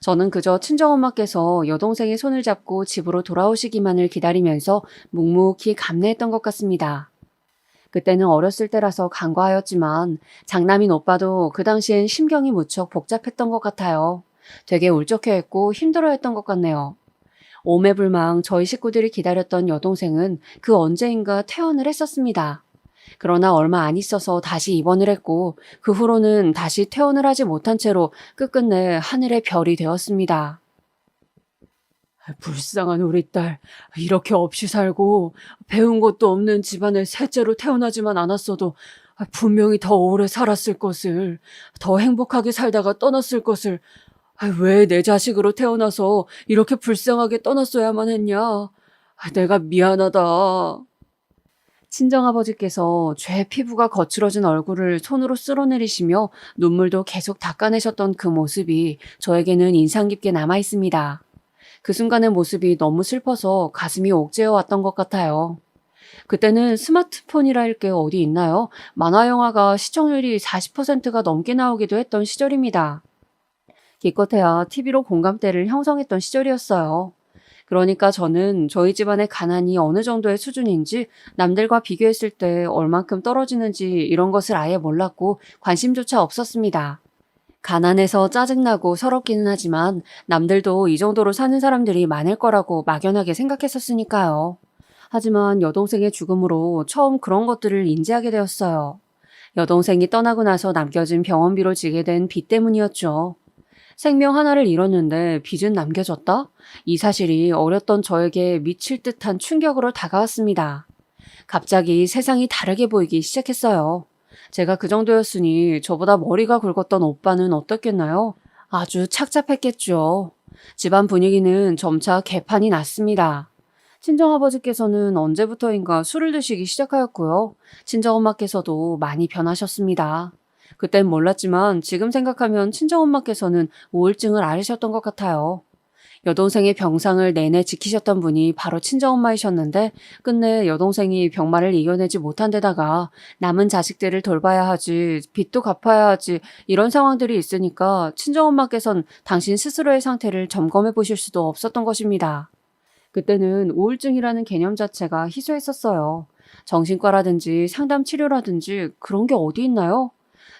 저는 그저 친정엄마께서 여동생의 손을 잡고 집으로 돌아오시기만을 기다리면서 묵묵히 감내했던 것 같습니다. 그때는 어렸을 때라서 간과하였지만 장남인 오빠도 그 당시엔 심경이 무척 복잡했던 것 같아요. 되게 울적해했고 힘들어했던 것 같네요. 오매불망 저희 식구들이 기다렸던 여동생은 그 언제인가 퇴원을 했었습니다. 그러나 얼마 안 있어서 다시 입원을 했고 그 후로는 다시 퇴원을 하지 못한 채로 끝끝내 하늘의 별이 되었습니다. 불쌍한 우리 딸. 이렇게 없이 살고 배운 것도 없는 집안에 셋째로 태어나지만 않았어도 분명히 더 오래 살았을 것을, 더 행복하게 살다가 떠났을 것을, 왜 내 자식으로 태어나서 이렇게 불쌍하게 떠났어야만 했냐. 내가 미안하다. 친정아버지께서 죄 피부가 거칠어진 얼굴을 손으로 쓸어내리시며 눈물도 계속 닦아내셨던 그 모습이 저에게는 인상 깊게 남아 있습니다. 그 순간의 모습이 너무 슬퍼서 가슴이 옥죄어 왔던 것 같아요. 그때는 스마트폰이랄 게 어디 있나요? 만화 영화가 시청률이 40%가 넘게 나오기도 했던 시절입니다. 기껏해야 TV로 공감대를 형성했던 시절이었어요. 그러니까 저는 저희 집안의 가난이 어느 정도의 수준인지, 남들과 비교했을 때 얼만큼 떨어지는지 이런 것을 아예 몰랐고 관심조차 없었습니다. 가난해서 짜증나고 서럽기는 하지만 남들도 이 정도로 사는 사람들이 많을 거라고 막연하게 생각했었으니까요. 하지만 여동생의 죽음으로 처음 그런 것들을 인지하게 되었어요. 여동생이 떠나고 나서 남겨진 병원비로 지게 된 빚 때문이었죠. 생명 하나를 잃었는데 빚은 남겨졌다? 이 사실이 어렸던 저에게 미칠 듯한 충격으로 다가왔습니다. 갑자기 세상이 다르게 보이기 시작했어요. 제가 그 정도였으니 저보다 머리가 굵었던 오빠는 어떻겠나요? 아주 착잡했겠죠. 집안 분위기는 점차 개판이 났습니다. 친정아버지께서는 언제부터인가 술을 드시기 시작하였고요. 친정엄마께서도 많이 변하셨습니다. 그땐 몰랐지만 지금 생각하면 친정엄마께서는 우울증을 앓으셨던 것 같아요. 여동생의 병상을 내내 지키셨던 분이 바로 친정엄마이셨는데 끝내 여동생이 병마를 이겨내지 못한 데다가 남은 자식들을 돌봐야 하지, 빚도 갚아야 하지, 이런 상황들이 있으니까 친정엄마께서는 당신 스스로의 상태를 점검해 보실 수도 없었던 것입니다. 그때는 우울증이라는 개념 자체가 희소했었어요. 정신과라든지 상담 치료라든지 그런 게 어디 있나요?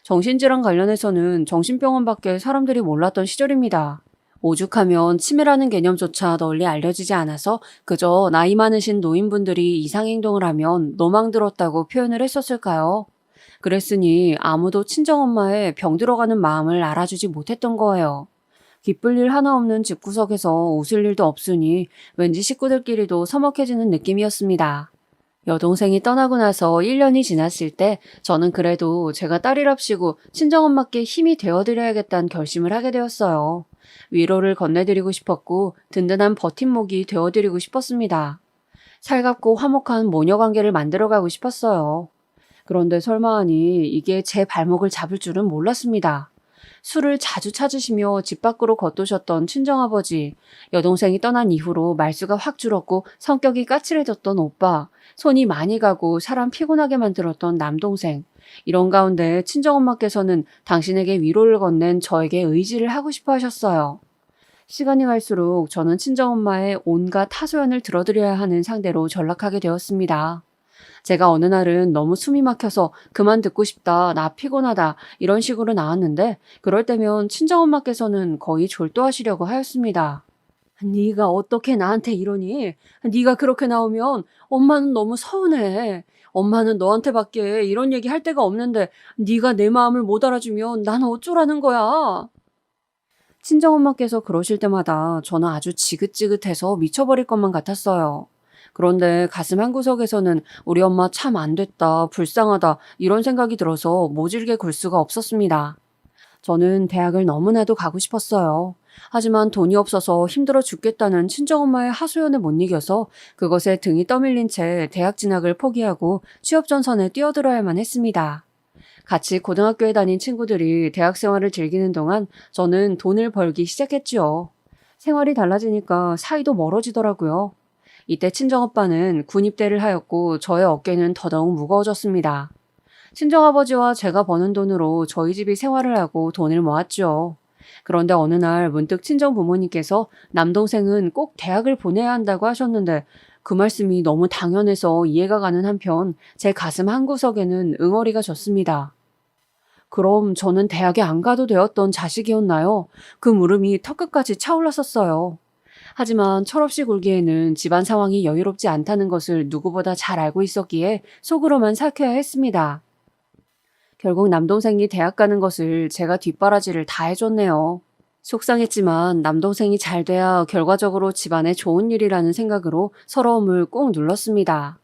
정신질환 관련해서는 정신병원밖에 사람들이 몰랐던 시절입니다. 오죽하면 치매라는 개념조차 널리 알려지지 않아서 그저 나이 많으신 노인분들이 이상행동을 하면 노망 들었다고 표현을 했었을까요? 그랬으니 아무도 친정엄마의 병 들어가는 마음을 알아주지 못했던 거예요. 기쁠 일 하나 없는 집구석에서 웃을 일도 없으니 왠지 식구들끼리도 서먹해지는 느낌이었습니다. 여동생이 떠나고 나서 1년이 지났을 때 저는 그래도 제가 딸이랍시고 친정엄마께 힘이 되어드려야겠다는 결심을 하게 되었어요. 위로를 건네드리고 싶었고 든든한 버팀목이 되어드리고 싶었습니다. 살갑고 화목한 모녀관계를 만들어가고 싶었어요. 그런데 설마하니 이게 제 발목을 잡을 줄은 몰랐습니다. 술을 자주 찾으시며 집 밖으로 걷도셨던 친정아버지, 여동생이 떠난 이후로 말수가 확 줄었고 성격이 까칠해졌던 오빠, 손이 많이 가고 사람 피곤하게 만들었던 남동생, 이런 가운데 친정엄마께서는 당신에게 위로를 건넨 저에게 의지를 하고 싶어 하셨어요. 시간이 갈수록 저는 친정엄마의 온갖 하소연을 들어드려야 하는 상대로 전락하게 되었습니다. 제가 어느 날은 너무 숨이 막혀서 그만 듣고 싶다, 나 피곤하다 이런 식으로 나왔는데 그럴 때면 친정엄마께서는 거의 졸도하시려고 하였습니다. 네가 어떻게 나한테 이러니? 네가 그렇게 나오면 엄마는 너무 서운해. 엄마는 너한테밖에 이런 얘기 할 데가 없는데 네가 내 마음을 못 알아주면 난 어쩌라는 거야. 친정엄마께서 그러실 때마다 저는 아주 지긋지긋해서 미쳐버릴 것만 같았어요. 그런데 가슴 한구석에서는 우리 엄마 참 안 됐다, 불쌍하다 이런 생각이 들어서 모질게 굴 수가 없었습니다. 저는 대학을 너무나도 가고 싶었어요. 하지만 돈이 없어서 힘들어 죽겠다는 친정엄마의 하소연에 못 이겨서 그것에 등이 떠밀린 채 대학 진학을 포기하고 취업 전선에 뛰어들어야만 했습니다. 같이 고등학교에 다닌 친구들이 대학 생활을 즐기는 동안 저는 돈을 벌기 시작했지요. 생활이 달라지니까 사이도 멀어지더라고요. 이때 친정오빠는 군입대를 하였고 저의 어깨는 더더욱 무거워졌습니다. 친정아버지와 제가 버는 돈으로 저희 집이 생활을 하고 돈을 모았죠. 그런데 어느 날 문득 친정 부모님께서 남동생은 꼭 대학을 보내야 한다고 하셨는데 그 말씀이 너무 당연해서 이해가 가는 한편 제 가슴 한구석에는 응어리가 졌습니다. 그럼 저는 대학에 안 가도 되었던 자식이었나요? 그 물음이 턱끝까지 차올랐었어요. 하지만 철없이 굴기에는 집안 상황이 여유롭지 않다는 것을 누구보다 잘 알고 있었기에 속으로만 삭혀야 했습니다. 결국 남동생이 대학 가는 것을 제가 뒷바라지를 다 해줬네요. 속상했지만 남동생이 잘 돼야 결과적으로 집안에 좋은 일이라는 생각으로 서러움을 꾹 눌렀습니다.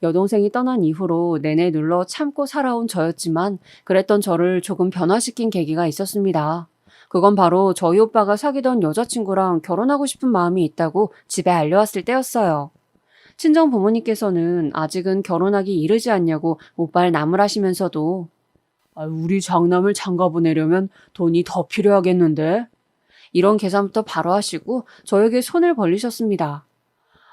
여동생이 떠난 이후로 내내 눌러 참고 살아온 저였지만 그랬던 저를 조금 변화시킨 계기가 있었습니다. 그건 바로 저희 오빠가 사귀던 여자친구랑 결혼하고 싶은 마음이 있다고 집에 알려왔을 때였어요. 친정 부모님께서는 아직은 결혼하기 이르지 않냐고 오빠를 나무라시면서도 우리 장남을 장가 보내려면 돈이 더 필요하겠는데? 이런 계산부터 바로 하시고 저에게 손을 벌리셨습니다.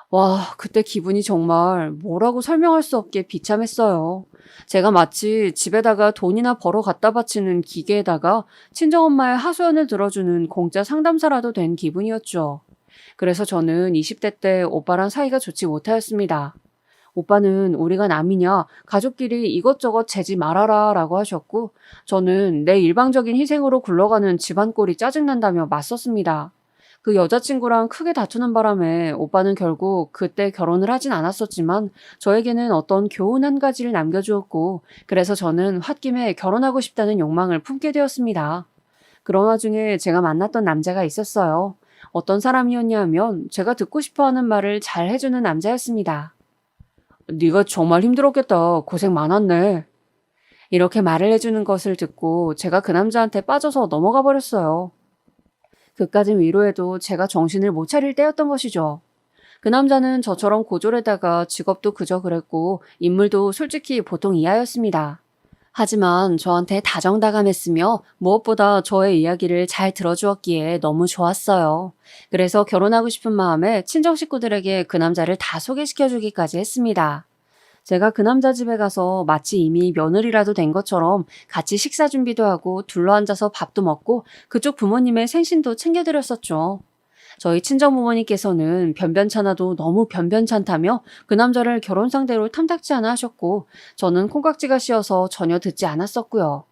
와, 그때 기분이 정말 뭐라고 설명할 수 없게 비참했어요. 제가 마치 집에다가 돈이나 벌어 갖다 바치는 기계에다가 친정엄마의 하소연을 들어주는 공짜 상담사라도 된 기분이었죠. 그래서 저는 20대 때 오빠랑 사이가 좋지 못하였습니다. 오빠는 우리가 남이냐, 가족끼리 이것저것 재지 말아라 라고 하셨고, 저는 내 일방적인 희생으로 굴러가는 집안 꼴이 짜증난다며 맞섰습니다. 그 여자친구랑 크게 다투는 바람에 오빠는 결국 그때 결혼을 하진 않았었지만 저에게는 어떤 교훈 한 가지를 남겨주었고, 그래서 저는 홧김에 결혼하고 싶다는 욕망을 품게 되었습니다. 그런 와중에 제가 만났던 남자가 있었어요. 어떤 사람이었냐 하면 제가 듣고 싶어하는 말을 잘 해주는 남자였습니다. 네가 정말 힘들었겠다. 고생 많았네. 이렇게 말을 해주는 것을 듣고 제가 그 남자한테 빠져서 넘어가 버렸어요. 그까진 위로해도 제가 정신을 못 차릴 때였던 것이죠. 그 남자는 저처럼 고졸에다가 직업도 그저 그랬고 인물도 솔직히 보통 이하였습니다. 하지만 저한테 다정다감했으며 무엇보다 저의 이야기를 잘 들어주었기에 너무 좋았어요. 그래서 결혼하고 싶은 마음에 친정 식구들에게 그 남자를 다 소개시켜주기까지 했습니다. 제가 그 남자 집에 가서 마치 이미 며느리라도 된 것처럼 같이 식사 준비도 하고 둘러앉아서 밥도 먹고 그쪽 부모님의 생신도 챙겨드렸었죠. 저희 친정 부모님께서는 변변찮아도 너무 변변찮다며 그 남자를 결혼 상대로 탐탁지 않아 하셨고 저는 콩깍지가 씌어서 전혀 듣지 않았었고요.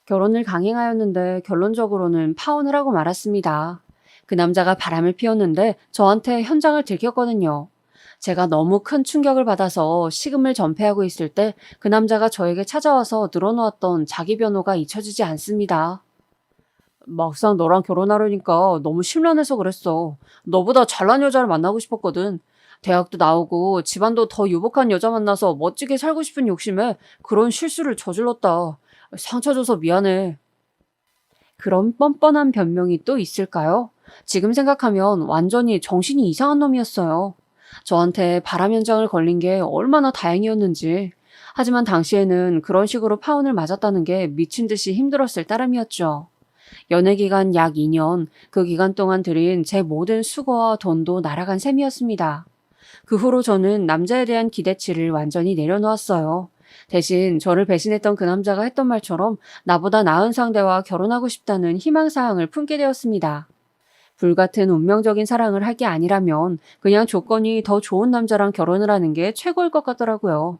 결혼을 강행하였는데 결론적으로는 파혼을 하고 말았습니다. 그 남자가 바람을 피웠는데 저한테 현장을 들켰거든요. 제가 너무 큰 충격을 받아서 식음을 전폐하고 있을 때 그 남자가 저에게 찾아와서 늘어놓았던 자기 변호가 잊혀지지 않습니다. 막상 너랑 결혼하려니까 너무 심란해서 그랬어. 너보다 잘난 여자를 만나고 싶었거든. 대학도 나오고 집안도 더 유복한 여자 만나서 멋지게 살고 싶은 욕심에 그런 실수를 저질렀다. 상처 줘서 미안해. 그런 뻔뻔한 변명이 또 있을까요? 지금 생각하면 완전히 정신이 이상한 놈이었어요. 저한테 바람 현장을 걸린 게 얼마나 다행이었는지. 하지만 당시에는 그런 식으로 파혼을 맞았다는 게 미친 듯이 힘들었을 따름이었죠. 연애 기간 약 2년, 그 기간 동안 들인 제 모든 수고와 돈도 날아간 셈이었습니다. 그 후로 저는 남자에 대한 기대치를 완전히 내려놓았어요. 대신 저를 배신했던 그 남자가 했던 말처럼 나보다 나은 상대와 결혼하고 싶다는 희망사항을 품게 되었습니다. 불같은 운명적인 사랑을 할 게 아니라면 그냥 조건이 더 좋은 남자랑 결혼을 하는 게 최고일 것 같더라고요.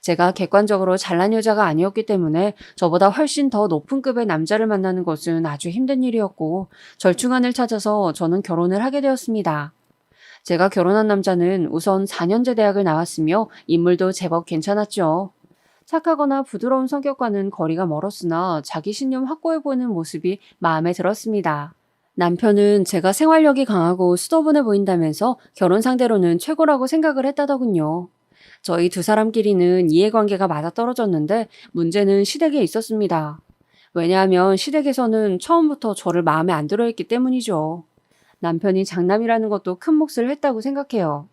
제가 객관적으로 잘난 여자가 아니었기 때문에 저보다 훨씬 더 높은 급의 남자를 만나는 것은 아주 힘든 일이었고 절충안을 찾아서 저는 결혼을 하게 되었습니다. 제가 결혼한 남자는 우선 4년제 대학을 나왔으며 인물도 제법 괜찮았죠. 착하거나 부드러운 성격과는 거리가 멀었으나 자기 신념 확고해 보이는 모습이 마음에 들었습니다. 남편은 제가 생활력이 강하고 수더분해 보인다면서 결혼 상대로는 최고라고 생각을 했다더군요. 저희 두 사람끼리는 이해관계가 맞아떨어졌는데 문제는 시댁에 있었습니다. 왜냐하면 시댁에서는 처음부터 저를 마음에 안 들어 했기 때문이죠. 남편이 장남이라는 것도 큰 몫을 했다고 생각해요.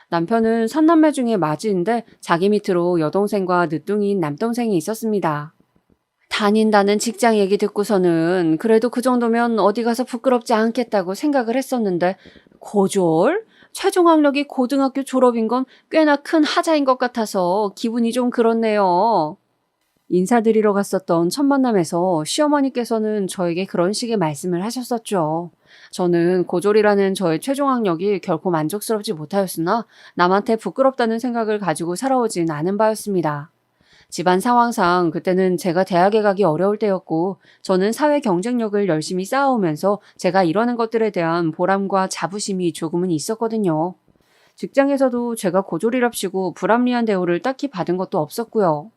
남편은 3남매 중에 맞이인데 자기 밑으로 여동생과 늦둥이인 남동생이 있었습니다. 다닌다는 직장 얘기 듣고서는 그래도 그 정도면 어디 가서 부끄럽지 않겠다고 생각을 했었는데 고졸? 최종 학력이 고등학교 졸업인 건 꽤나 큰 하자인 것 같아서 기분이 좀 그렇네요. 인사드리러 갔었던 첫 만남에서 시어머니께서는 저에게 그런 식의 말씀을 하셨었죠. 저는 고졸이라는 저의 최종 학력이 결코 만족스럽지 못하였으나 남한테 부끄럽다는 생각을 가지고 살아오진 않은 바였습니다. 집안 상황상 그때는 제가 대학에 가기 어려울 때였고 저는 사회 경쟁력을 열심히 쌓아오면서 제가 이뤄낸 것들에 대한 보람과 자부심이 조금은 있었거든요. 직장에서도 제가 고졸이랍시고 불합리한 대우를 딱히 받은 것도 없었고요.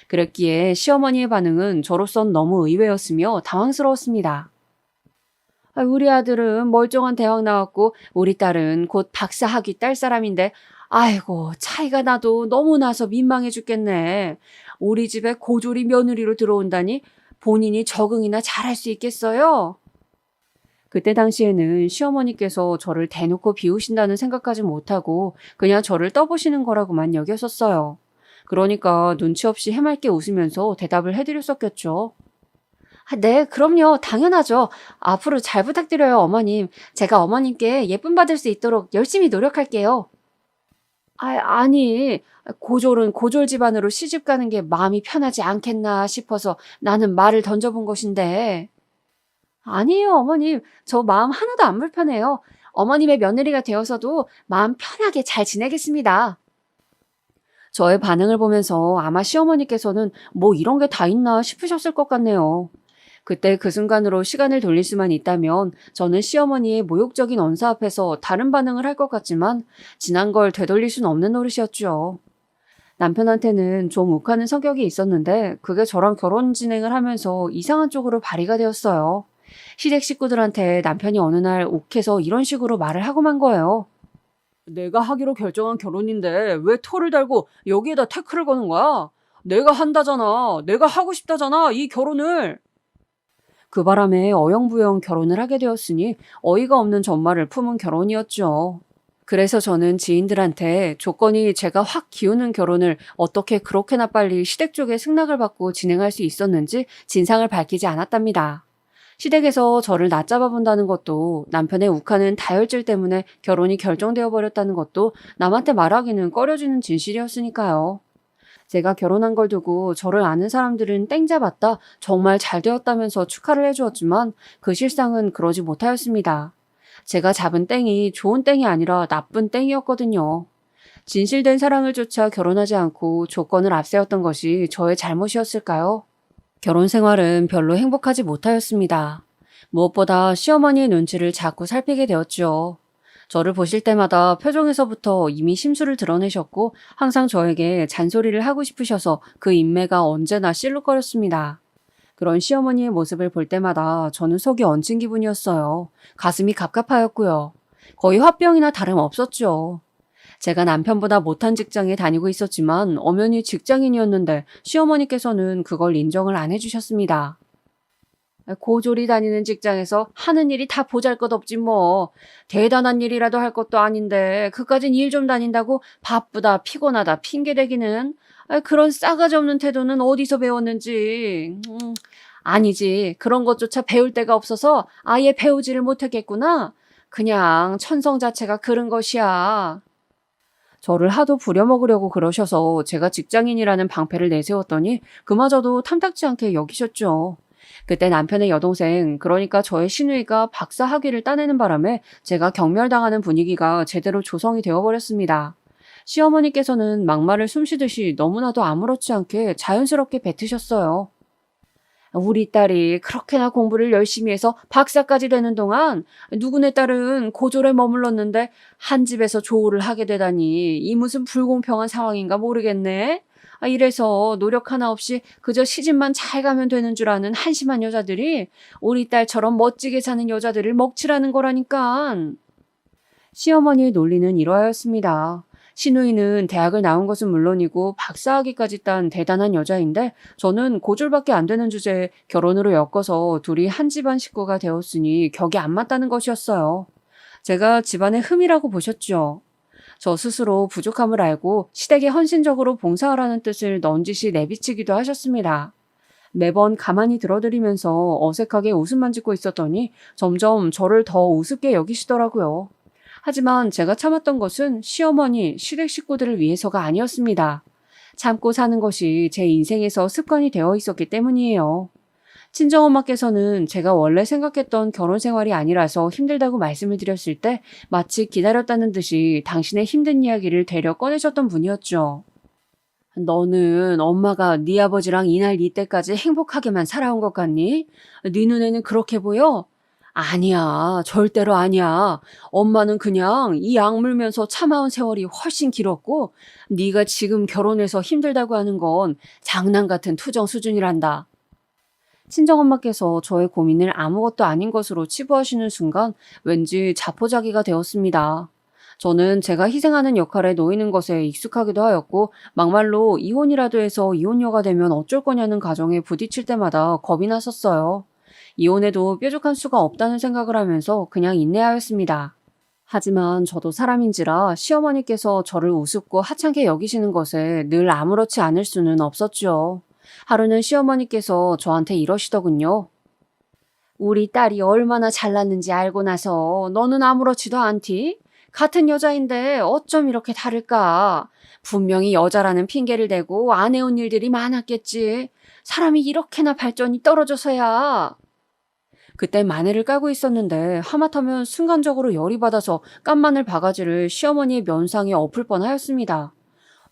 그랬기에 시어머니의 반응은 저로선 너무 의외였으며 당황스러웠습니다. 우리 아들은 멀쩡한 대학 나왔고 우리 딸은 곧 박사 학위 딸 사람인데 아이고 차이가 나도 너무 나서 민망해 죽겠네. 우리 집에 고졸이 며느리로 들어온다니 본인이 적응이나 잘할 수 있겠어요? 그때 당시에는 시어머니께서 저를 대놓고 비우신다는 생각까지 못하고 그냥 저를 떠보시는 거라고만 여겼었어요. 그러니까 눈치 없이 해맑게 웃으면서 대답을 해드렸었겠죠. 네, 그럼요. 당연하죠. 앞으로 잘 부탁드려요, 어머님. 제가 어머님께 예쁨 받을 수 있도록 열심히 노력할게요. 아니, 고졸은 고졸 집안으로 시집 가는 게 마음이 편하지 않겠나 싶어서 나는 말을 던져본 것인데. 아니에요, 어머님. 저 마음 하나도 안 불편해요. 어머님의 며느리가 되어서도 마음 편하게 잘 지내겠습니다. 저의 반응을 보면서 아마 시어머니께서는 뭐 이런 게 다 있나 싶으셨을 것 같네요. 그때 그 순간으로 시간을 돌릴 수만 있다면 저는 시어머니의 모욕적인 언사 앞에서 다른 반응을 할 것 같지만 지난 걸 되돌릴 수는 없는 노릇이었죠. 남편한테는 좀 욱하는 성격이 있었는데 그게 저랑 결혼 진행을 하면서 이상한 쪽으로 발휘가 되었어요. 시댁 식구들한테 남편이 어느 날 욱해서 이런 식으로 말을 하고 만 거예요. 내가 하기로 결정한 결혼인데 왜 토를 달고 여기에다 태클을 거는 거야? 내가 한다잖아. 내가 하고 싶다잖아. 이 결혼을. 그 바람에 어영부영 결혼을 하게 되었으니 어이가 없는 전말을 품은 결혼이었죠. 그래서 저는 지인들한테 조건이 제가 확 기우는 결혼을 어떻게 그렇게나 빨리 시댁 쪽에 승낙을 받고 진행할 수 있었는지 진상을 밝히지 않았답니다. 시댁에서 저를 낮잡아 본다는 것도 남편의 욱하는 다혈질 때문에 결혼이 결정되어 버렸다는 것도 남한테 말하기는 꺼려지는 진실이었으니까요. 제가 결혼한 걸 두고 저를 아는 사람들은 땡 잡았다, 정말 잘 되었다면서 축하를 해주었지만 그 실상은 그러지 못하였습니다. 제가 잡은 땡이 좋은 땡이 아니라 나쁜 땡이었거든요. 진실된 사랑을 쫓아 결혼하지 않고 조건을 앞세웠던 것이 저의 잘못이었을까요? 결혼 생활은 별로 행복하지 못하였습니다. 무엇보다 시어머니의 눈치를 자꾸 살피게 되었죠. 저를 보실 때마다 표정에서부터 이미 심술을 드러내셨고 항상 저에게 잔소리를 하고 싶으셔서 그 인매가 언제나 실룩거렸습니다. 그런 시어머니의 모습을 볼 때마다 저는 속이 얹힌 기분이었어요. 가슴이 갑갑하였고요. 거의 화병이나 다름없었죠. 제가 남편보다 못한 직장에 다니고 있었지만 엄연히 직장인이었는데 시어머니께서는 그걸 인정을 안 해주셨습니다. 고졸이 다니는 직장에서 하는 일이 다 보잘것없지 뭐. 대단한 일이라도 할 것도 아닌데 그까진 일 좀 다닌다고 바쁘다 피곤하다 핑계대기는. 그런 싸가지 없는 태도는 어디서 배웠는지. 아니지. 그런 것조차 배울 데가 없어서 아예 배우지를 못했겠구나. 그냥 천성 자체가 그런 것이야. 저를 하도 부려먹으려고 그러셔서 제가 직장인이라는 방패를 내세웠더니 그마저도 탐탁지 않게 여기셨죠. 그때 남편의 여동생, 그러니까 저의 시누이가 박사 학위를 따내는 바람에 제가 경멸당하는 분위기가 제대로 조성이 되어버렸습니다. 시어머니께서는 막말을 숨쉬듯이 너무나도 아무렇지 않게 자연스럽게 뱉으셨어요. 우리 딸이 그렇게나 공부를 열심히 해서 박사까지 되는 동안 누구네 딸은 고졸에 머물렀는데 한 집에서 조우를 하게 되다니 이 무슨 불공평한 상황인가 모르겠네. 이래서 노력 하나 없이 그저 시집만 잘 가면 되는 줄 아는 한심한 여자들이 우리 딸처럼 멋지게 사는 여자들을 먹칠하는 거라니까. 시어머니의 논리는 이러하였습니다. 시누이는 대학을 나온 것은 물론이고 박사학위까지 딴 대단한 여자인데 저는 고졸밖에 안 되는 주제에 결혼으로 엮어서 둘이 한 집안 식구가 되었으니 격이 안 맞다는 것이었어요. 제가 집안의 흠이라고 보셨죠. 저 스스로 부족함을 알고 시댁에 헌신적으로 봉사하라는 뜻을 넌지시 내비치기도 하셨습니다. 매번 가만히 들어드리면서 어색하게 웃음만 짓고 있었더니 점점 저를 더 우습게 여기시더라고요. 하지만 제가 참았던 것은 시어머니, 시댁 식구들을 위해서가 아니었습니다. 참고 사는 것이 제 인생에서 습관이 되어 있었기 때문이에요. 친정엄마께서는 제가 원래 생각했던 결혼 생활이 아니라서 힘들다고 말씀을 드렸을 때 마치 기다렸다는 듯이 당신의 힘든 이야기를 되려 꺼내셨던 분이었죠. 너는 엄마가 네 아버지랑 이날 이때까지 행복하게만 살아온 것 같니? 네 눈에는 그렇게 보여? 아니야, 절대로 아니야. 엄마는 그냥 이 악물면서 참아온 세월이 훨씬 길었고 네가 지금 결혼해서 힘들다고 하는 건 장난 같은 투정 수준이란다. 친정엄마께서 저의 고민을 아무것도 아닌 것으로 치부하시는 순간 왠지 자포자기가 되었습니다. 저는 제가 희생하는 역할에 놓이는 것에 익숙하기도 하였고 막말로 이혼이라도 해서 이혼녀가 되면 어쩔 거냐는 가정에 부딪힐 때마다 겁이 났었어요. 이혼해도 뾰족한 수가 없다는 생각을 하면서 그냥 인내하였습니다. 하지만 저도 사람인지라 시어머니께서 저를 우습고 하찮게 여기시는 것에 늘 아무렇지 않을 수는 없었죠. 하루는 시어머니께서 저한테 이러시더군요. 우리 딸이 얼마나 잘났는지 알고 나서 너는 아무렇지도 않디? 같은 여자인데 어쩜 이렇게 다를까? 분명히 여자라는 핑계를 대고 안 해온 일들이 많았겠지. 사람이 이렇게나 발전이 떨어져서야. 그때 마늘을 까고 있었는데 하마터면 순간적으로 열이 받아서 깐 마늘 바가지를 시어머니의 면상에 엎을 뻔하였습니다.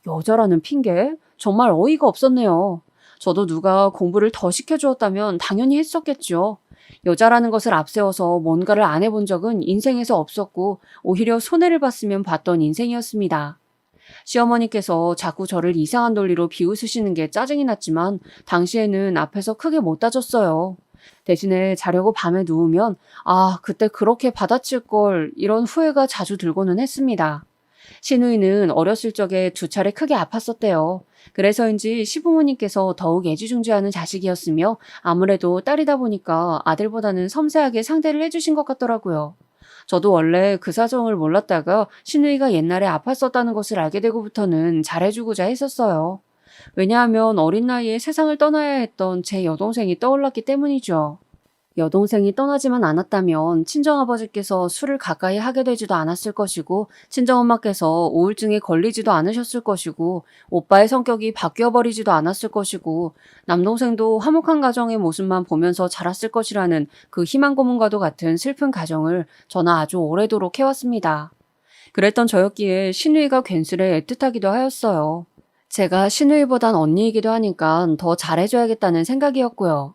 여자라는 핑계? 정말 어이가 없었네요. 저도 누가 공부를 더 시켜주었다면 당연히 했었겠죠. 여자라는 것을 앞세워서 뭔가를 안 해본 적은 인생에서 없었고 오히려 손해를 봤으면 봤던 인생이었습니다. 시어머니께서 자꾸 저를 이상한 논리로 비웃으시는 게 짜증이 났지만 당시에는 앞에서 크게 못 따졌어요. 대신에 자려고 밤에 누우면 그때 그렇게 받아칠 걸 이런 후회가 자주 들고는 했습니다. 시누이는 어렸을 적에 2차례 크게 아팠었대요. 그래서인지 시부모님께서 더욱 애지중지하는 자식이었으며 아무래도 딸이다 보니까 아들보다는 섬세하게 상대를 해주신 것 같더라고요. 저도 원래 그 사정을 몰랐다가 시누이가 옛날에 아팠었다는 것을 알게 되고부터는 잘해주고자 했었어요. 왜냐하면 어린 나이에 세상을 떠나야 했던 제 여동생이 떠올랐기 때문이죠. 여동생이 떠나지만 않았다면 친정아버지께서 술을 가까이 하게 되지도 않았을 것이고 친정엄마께서 우울증에 걸리지도 않으셨을 것이고 오빠의 성격이 바뀌어버리지도 않았을 것이고 남동생도 화목한 가정의 모습만 보면서 자랐을 것이라는 그 희망 고문과도 같은 슬픈 가정을 저는 아주 오래도록 해왔습니다. 그랬던 저였기에 시누이가 괜스레 애틋하기도 하였어요. 제가 시누이보단 언니이기도 하니까 더 잘해줘야겠다는 생각이었고요.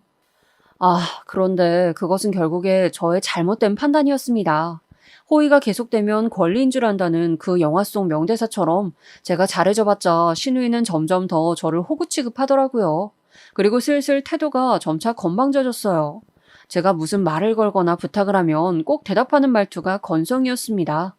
그런데 그것은 결국에 저의 잘못된 판단이었습니다. 호의가 계속되면 권리인 줄 안다는 그 영화 속 명대사처럼 제가 잘해줘봤자 시누이는 점점 더 저를 호구 취급하더라고요. 그리고 슬슬 태도가 점차 건방져졌어요. 제가 무슨 말을 걸거나 부탁을 하면 꼭 대답하는 말투가 건성이었습니다.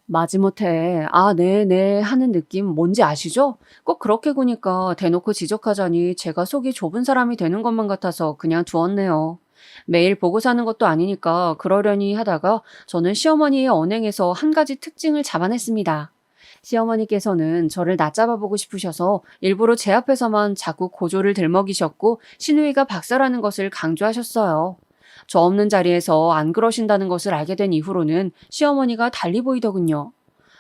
마지못해 네네 하는 느낌 뭔지 아시죠? 꼭 그렇게 구니까 대놓고 지적하자니 제가 속이 좁은 사람이 되는 것만 같아서 그냥 두었네요. 매일 보고 사는 것도 아니니까 그러려니 하다가 저는 시어머니의 언행에서 한 가지 특징을 잡아냈습니다. 시어머니께서는 저를 낮잡아 보고 싶으셔서 일부러 제 앞에서만 자꾸 고조를 들먹이셨고 시누이가 박사라는 것을 강조하셨어요. 저 없는 자리에서 안 그러신다는 것을 알게 된 이후로는 시어머니가 달리 보이더군요.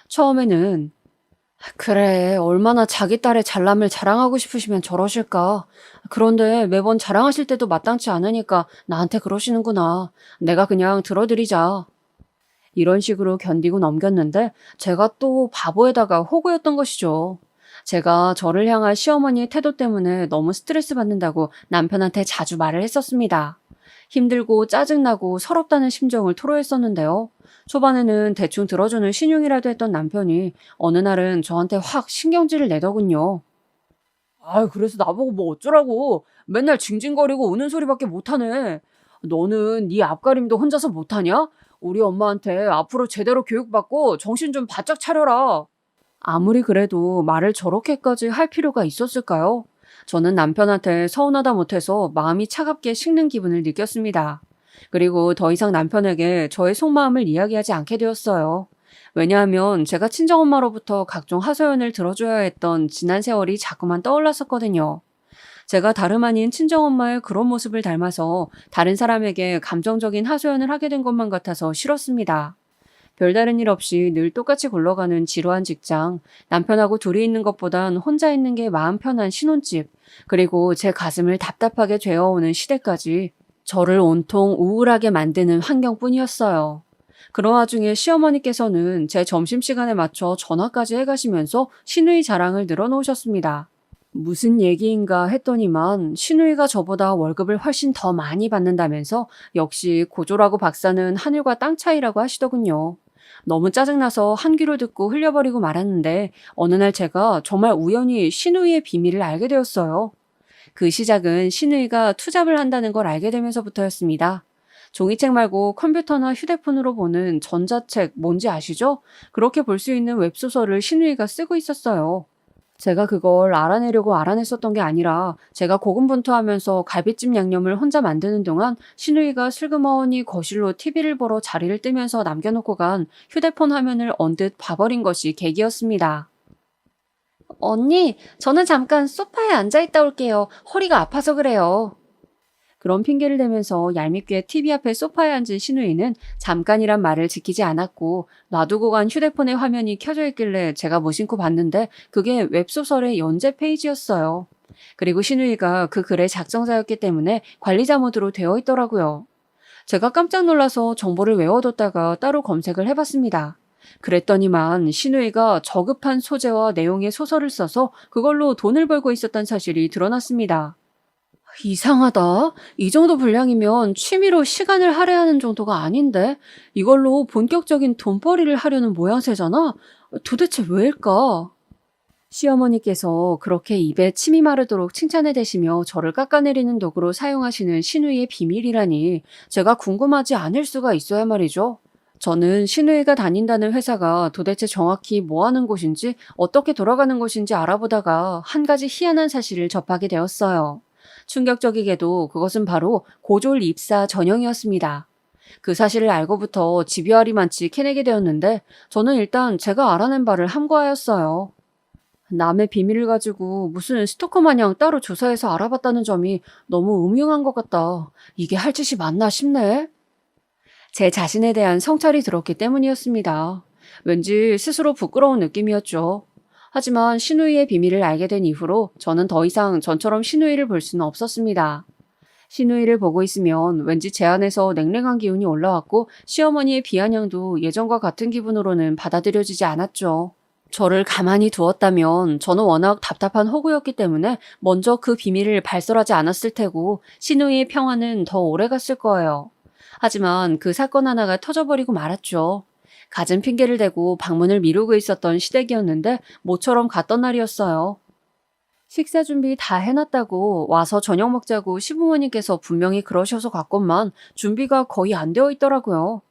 처음에는 그래, 얼마나 자기 딸의 잘남을 자랑하고 싶으시면 저러실까. 그런데 매번 자랑하실 때도 마땅치 않으니까 나한테 그러시는구나. 내가 그냥 들어드리자. 이런 식으로 견디고 넘겼는데 제가 또 바보에다가 호구였던 것이죠. 제가 저를 향한 시어머니의 태도 때문에 너무 스트레스 받는다고 남편한테 자주 말을 했었습니다. 힘들고 짜증나고 서럽다는 심정을 토로했었는데요. 초반에는 대충 들어주는 신용이라도 했던 남편이 어느 날은 저한테 확 신경질을 내더군요. 그래서 나보고 뭐 어쩌라고. 맨날 징징거리고 우는 소리밖에 못하네. 너는 네 앞가림도 혼자서 못하냐? 우리 엄마한테 앞으로 제대로 교육받고 정신 좀 바짝 차려라. 아무리 그래도 말을 저렇게까지 할 필요가 있었을까요? 저는 남편한테 서운하다 못해서 마음이 차갑게 식는 기분을 느꼈습니다. 그리고 더 이상 남편에게 저의 속마음을 이야기하지 않게 되었어요. 왜냐하면 제가 친정엄마로부터 각종 하소연을 들어줘야 했던 지난 세월이 자꾸만 떠올랐었거든요. 제가 다름 아닌 친정엄마의 그런 모습을 닮아서 다른 사람에게 감정적인 하소연을 하게 된 것만 같아서 싫었습니다. 별다른 일 없이 늘 똑같이 굴러가는 지루한 직장, 남편하고 둘이 있는 것보단 혼자 있는 게 마음 편한 신혼집, 그리고 제 가슴을 답답하게 죄어오는 시대까지 저를 온통 우울하게 만드는 환경뿐이었어요. 그런 와중에 시어머니께서는 제 점심시간에 맞춰 전화까지 해가시면서 시누이 자랑을 늘어놓으셨습니다. 무슨 얘기인가 했더니만 시누이가 저보다 월급을 훨씬 더 많이 받는다면서 역시 고조라고 박사는 하늘과 땅 차이라고 하시더군요. 너무 짜증나서 한 귀로 듣고 흘려버리고 말았는데 어느 날 제가 정말 우연히 시누이의 비밀을 알게 되었어요. 그 시작은 신우이가 투잡을 한다는 걸 알게 되면서부터였습니다. 종이책 말고 컴퓨터나 휴대폰으로 보는 전자책 뭔지 아시죠? 그렇게 볼 수 있는 웹소설을 신우이가 쓰고 있었어요. 제가 그걸 알아내려고 알아냈었던 게 아니라 제가 고군분투하면서 갈비찜 양념을 혼자 만드는 동안 신우이가 슬그머니 거실로 TV를 보러 자리를 뜨면서 남겨놓고 간 휴대폰 화면을 언뜻 봐버린 것이 계기였습니다. 언니, 저는 잠깐 소파에 앉아있다 올게요. 허리가 아파서 그래요. 그런 핑계를 대면서 얄밉게 TV 앞에 소파에 앉은 신우이는 잠깐이란 말을 지키지 않았고 놔두고 간 휴대폰의 화면이 켜져 있길래 제가 무심코 봤는데 그게 웹소설의 연재 페이지였어요. 그리고 신우이가 그 글의 작성자였기 때문에 관리자 모드로 되어 있더라고요. 제가 깜짝 놀라서 정보를 외워뒀다가 따로 검색을 해봤습니다. 그랬더니만 신우이가 저급한 소재와 내용의 소설을 써서 그걸로 돈을 벌고 있었던 사실이 드러났습니다. 이상하다. 이 정도 분량이면 취미로 시간을 할애하는 정도가 아닌데 이걸로 본격적인 돈벌이를 하려는 모양새잖아. 도대체 왜일까? 시어머니께서 그렇게 입에 침이 마르도록 칭찬을 대시며 저를 깎아내리는 도구로 사용하시는 신우이의 비밀이라니 제가 궁금하지 않을 수가 있어야 말이죠. 저는 신우이가 다닌다는 회사가 도대체 정확히 뭐 하는 곳인지 어떻게 돌아가는 곳인지 알아보다가 한 가지 희한한 사실을 접하게 되었어요. 충격적이게도 그것은 바로 고졸 입사 전형이었습니다. 그 사실을 알고부터 집요하리만치 캐내게 되었는데 저는 일단 제가 알아낸 바를 함구하였어요. 남의 비밀을 가지고 무슨 스토커 마냥 따로 조사해서 알아봤다는 점이 너무 음흉한 것 같다. 이게 할 짓이 맞나 싶네. 제 자신에 대한 성찰이 들었기 때문이었습니다. 왠지 스스로 부끄러운 느낌이었죠. 하지만 신우이의 비밀을 알게 된 이후로 저는 더 이상 전처럼 신우이를 볼 수는 없었습니다. 신우이를 보고 있으면 왠지 제 안에서 냉랭한 기운이 올라왔고 시어머니의 비아냥도 예전과 같은 기분으로는 받아들여지지 않았죠. 저를 가만히 두었다면 저는 워낙 답답한 호구였기 때문에 먼저 그 비밀을 발설하지 않았을 테고 신우이의 평화는 더 오래 갔을 거예요. 하지만 그 사건 하나가 터져버리고 말았죠. 갖은 핑계를 대고 방문을 미루고 있었던 시댁이었는데 모처럼 갔던 날이었어요. 식사 준비 다 해놨다고 와서 저녁 먹자고 시부모님께서 분명히 그러셔서 갔건만 준비가 거의 안 되어 있더라고요.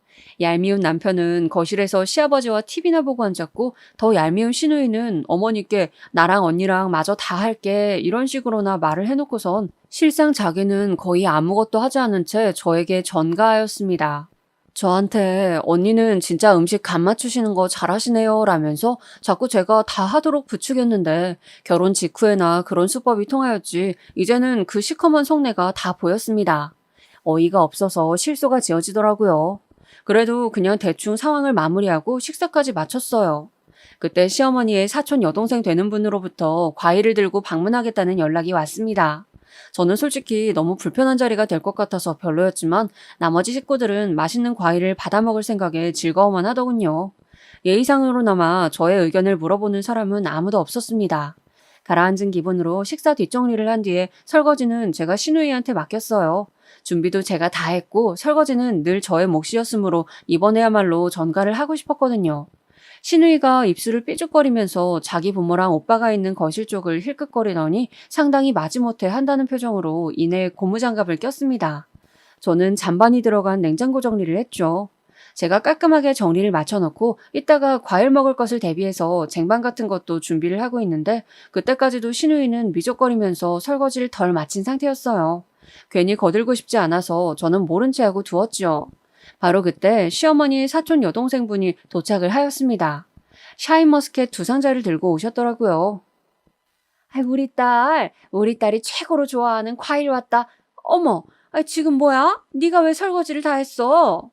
얄미운 남편은 거실에서 시아버지와 TV나 보고 앉았고 더 얄미운 시누이는 어머니께 나랑 언니랑 마저 다 할게 이런 식으로나 말을 해놓고선 실상 자기는 거의 아무것도 하지 않은 채 저에게 전가하였습니다. 저한테 언니는 진짜 음식 간 맞추시는 거 잘하시네요 라면서 자꾸 제가 다 하도록 부추겼는데 결혼 직후에나 그런 수법이 통하였지 이제는 그 시커먼 속내가 다 보였습니다. 어이가 없어서 실소가 지어지더라고요. 그래도 그냥 대충 상황을 마무리하고 식사까지 마쳤어요. 그때 시어머니의 사촌 여동생 되는 분으로부터 과일을 들고 방문하겠다는 연락이 왔습니다. 저는 솔직히 너무 불편한 자리가 될 것 같아서 별로였지만 나머지 식구들은 맛있는 과일을 받아먹을 생각에 즐거워만 하더군요. 예의상으로나마 저의 의견을 물어보는 사람은 아무도 없었습니다. 가라앉은 기분으로 식사 뒷정리를 한 뒤에 설거지는 제가 시누이한테 맡겼어요. 준비도 제가 다 했고 설거지는 늘 저의 몫이었으므로 이번에야말로 전가를 하고 싶었거든요. 시누이가 입술을 삐죽거리면서 자기 부모랑 오빠가 있는 거실 쪽을 힐끗거리더니 상당히 마지못해 한다는 표정으로 이내 고무장갑을 꼈습니다. 저는 잔반이 들어간 냉장고 정리를 했죠. 제가 깔끔하게 정리를 마쳐놓고 이따가 과일 먹을 것을 대비해서 쟁반 같은 것도 준비를 하고 있는데 그때까지도 시누이는 미적거리면서 설거지를 덜 마친 상태였어요. 괜히 거들고 싶지 않아서 저는 모른 채 하고 두었죠. 바로 그때 시어머니의 사촌 여동생분이 도착을 하였습니다. 샤인머스켓 2상자를 들고 오셨더라고요. 우리 딸이 최고로 좋아하는 과일 왔다. 어머, 지금 뭐야? 네가 왜 설거지를 다 했어?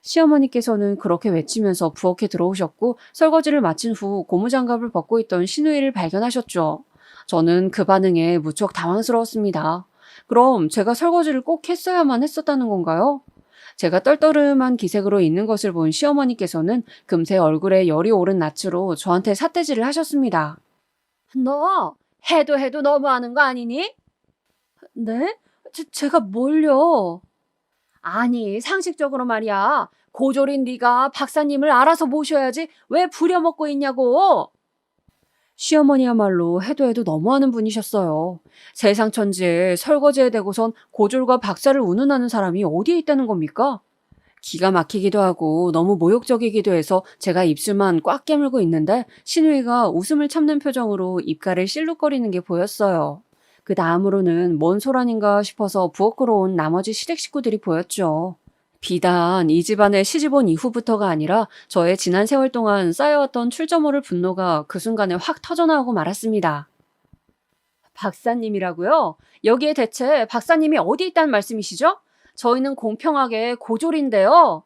시어머니께서는 그렇게 외치면서 부엌에 들어오셨고 설거지를 마친 후 고무장갑을 벗고 있던 시누이를 발견하셨죠. 저는 그 반응에 무척 당황스러웠습니다. 그럼 제가 설거지를 꼭 했어야만 했었다는 건가요? 제가 떨떠름한 기색으로 있는 것을 본 시어머니께서는 금세 얼굴에 열이 오른 낯으로 저한테 삿대질을 하셨습니다. 너 해도 너무하는 거 아니니? 네? 제가 뭘요? 아니 상식적으로 말이야. 고졸인 네가 박사님을 알아서 모셔야지 왜 부려먹고 있냐고. 시어머니야말로 해도 해도 너무하는 분이셨어요. 세상 천지에 설거지에 대고선 고졸과 박사를 운운하는 사람이 어디에 있다는 겁니까? 기가 막히기도 하고 너무 모욕적이기도 해서 제가 입술만 꽉 깨물고 있는데 신우이가 웃음을 참는 표정으로 입가를 실룩거리는 게 보였어요. 그 다음으로는 뭔 소란인가 싶어서 부엌으로 온 나머지 시댁 식구들이 보였죠. 비단 이 집안에 시집 온 이후부터가 아니라 저의 지난 세월 동안 쌓여왔던 출처모를 분노가 그 순간에 확 터져나오고 말았습니다. 박사님이라고요? 여기에 대체 박사님이 어디 있다는 말씀이시죠? 저희는 공평하게 고졸인데요.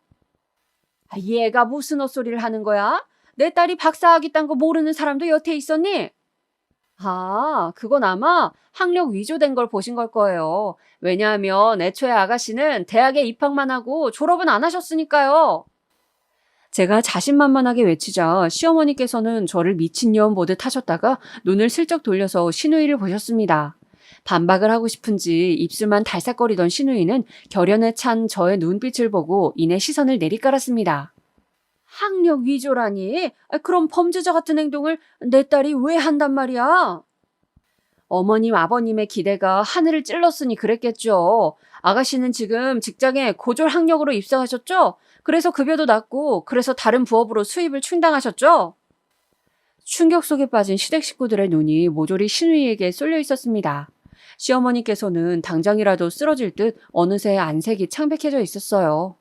얘가 무슨 헛소리를 하는 거야? 내 딸이 박사학위 딴 거 모르는 사람도 여태 있었니? 그건 아마 학력 위조된 걸 보신 걸 거예요. 왜냐하면 애초에 아가씨는 대학에 입학만 하고 졸업은 안 하셨으니까요. 제가 자신만만하게 외치자 시어머니께서는 저를 미친년 보듯 하셨다가 눈을 슬쩍 돌려서 신우이를 보셨습니다. 반박을 하고 싶은지 입술만 달싹거리던 신우이는 결연에 찬 저의 눈빛을 보고 이내 시선을 내리깔았습니다. 학력 위조라니? 그럼 범죄자 같은 행동을 내 딸이 왜 한단 말이야? 어머님, 아버님의 기대가 하늘을 찔렀으니 그랬겠죠. 아가씨는 지금 직장에 고졸 학력으로 입사하셨죠? 그래서 급여도 낮고 그래서 다른 부업으로 수입을 충당하셨죠? 충격 속에 빠진 시댁 식구들의 눈이 모조리 신우이에게 쏠려 있었습니다. 시어머니께서는 당장이라도 쓰러질 듯 어느새 안색이 창백해져 있었어요.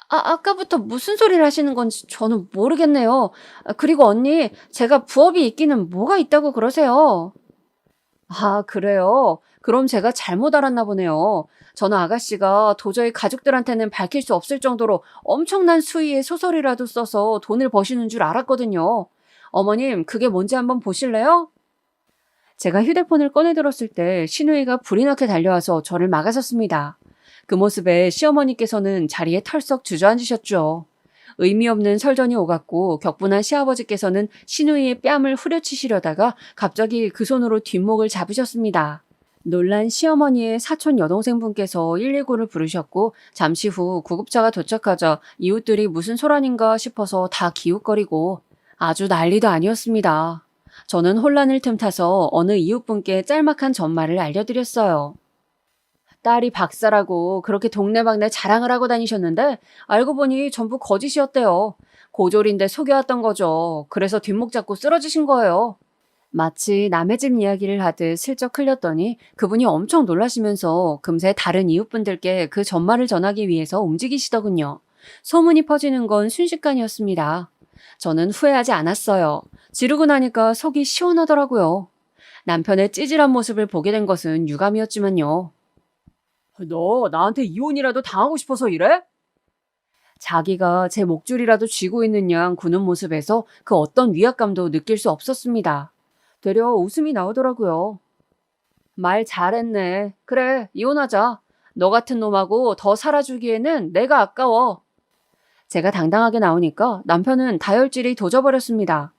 아까부터 무슨 소리를 하시는 건지 저는 모르겠네요. 그리고 언니, 제가 부업이 있기는 뭐가 있다고 그러세요? 그래요? 그럼 제가 잘못 알았나 보네요. 저는 아가씨가 도저히 가족들한테는 밝힐 수 없을 정도로 엄청난 수위의 소설이라도 써서 돈을 버시는 줄 알았거든요. 어머님, 그게 뭔지 한번 보실래요? 제가 휴대폰을 꺼내 들었을 때 신우이가 불이 나게 달려와서 저를 막아섰습니다. 그 모습에 시어머니께서는 자리에 털썩 주저앉으셨죠. 의미 없는 설전이 오갔고 격분한 시아버지께서는 신우이의 뺨을 후려치시려다가 갑자기 그 손으로 뒷목을 잡으셨습니다. 놀란 시어머니의 사촌 여동생분께서 119를 부르셨고 잠시 후 구급차가 도착하자 이웃들이 무슨 소란인가 싶어서 다 기웃거리고 아주 난리도 아니었습니다. 저는 혼란을 틈타서 어느 이웃분께 짤막한 전말을 알려드렸어요. 딸이 박사라고 그렇게 동네방네 자랑을 하고 다니셨는데 알고 보니 전부 거짓이었대요. 고졸인데 속여왔던 거죠. 그래서 뒷목 잡고 쓰러지신 거예요. 마치 남의 집 이야기를 하듯 슬쩍 흘렸더니 그분이 엄청 놀라시면서 금세 다른 이웃분들께 그 전말을 전하기 위해서 움직이시더군요. 소문이 퍼지는 건 순식간이었습니다. 저는 후회하지 않았어요. 지르고 나니까 속이 시원하더라고요. 남편의 찌질한 모습을 보게 된 것은 유감이었지만요. 너 나한테 이혼이라도 당하고 싶어서 이래? 자기가 제 목줄이라도 쥐고 있는 양 구는 모습에서 그 어떤 위압감도 느낄 수 없었습니다. 되려 웃음이 나오더라고요. 말 잘했네. 그래, 이혼하자. 너 같은 놈하고 더 살아주기에는 내가 아까워. 제가 당당하게 나오니까 남편은 다혈질이 도져버렸습니다.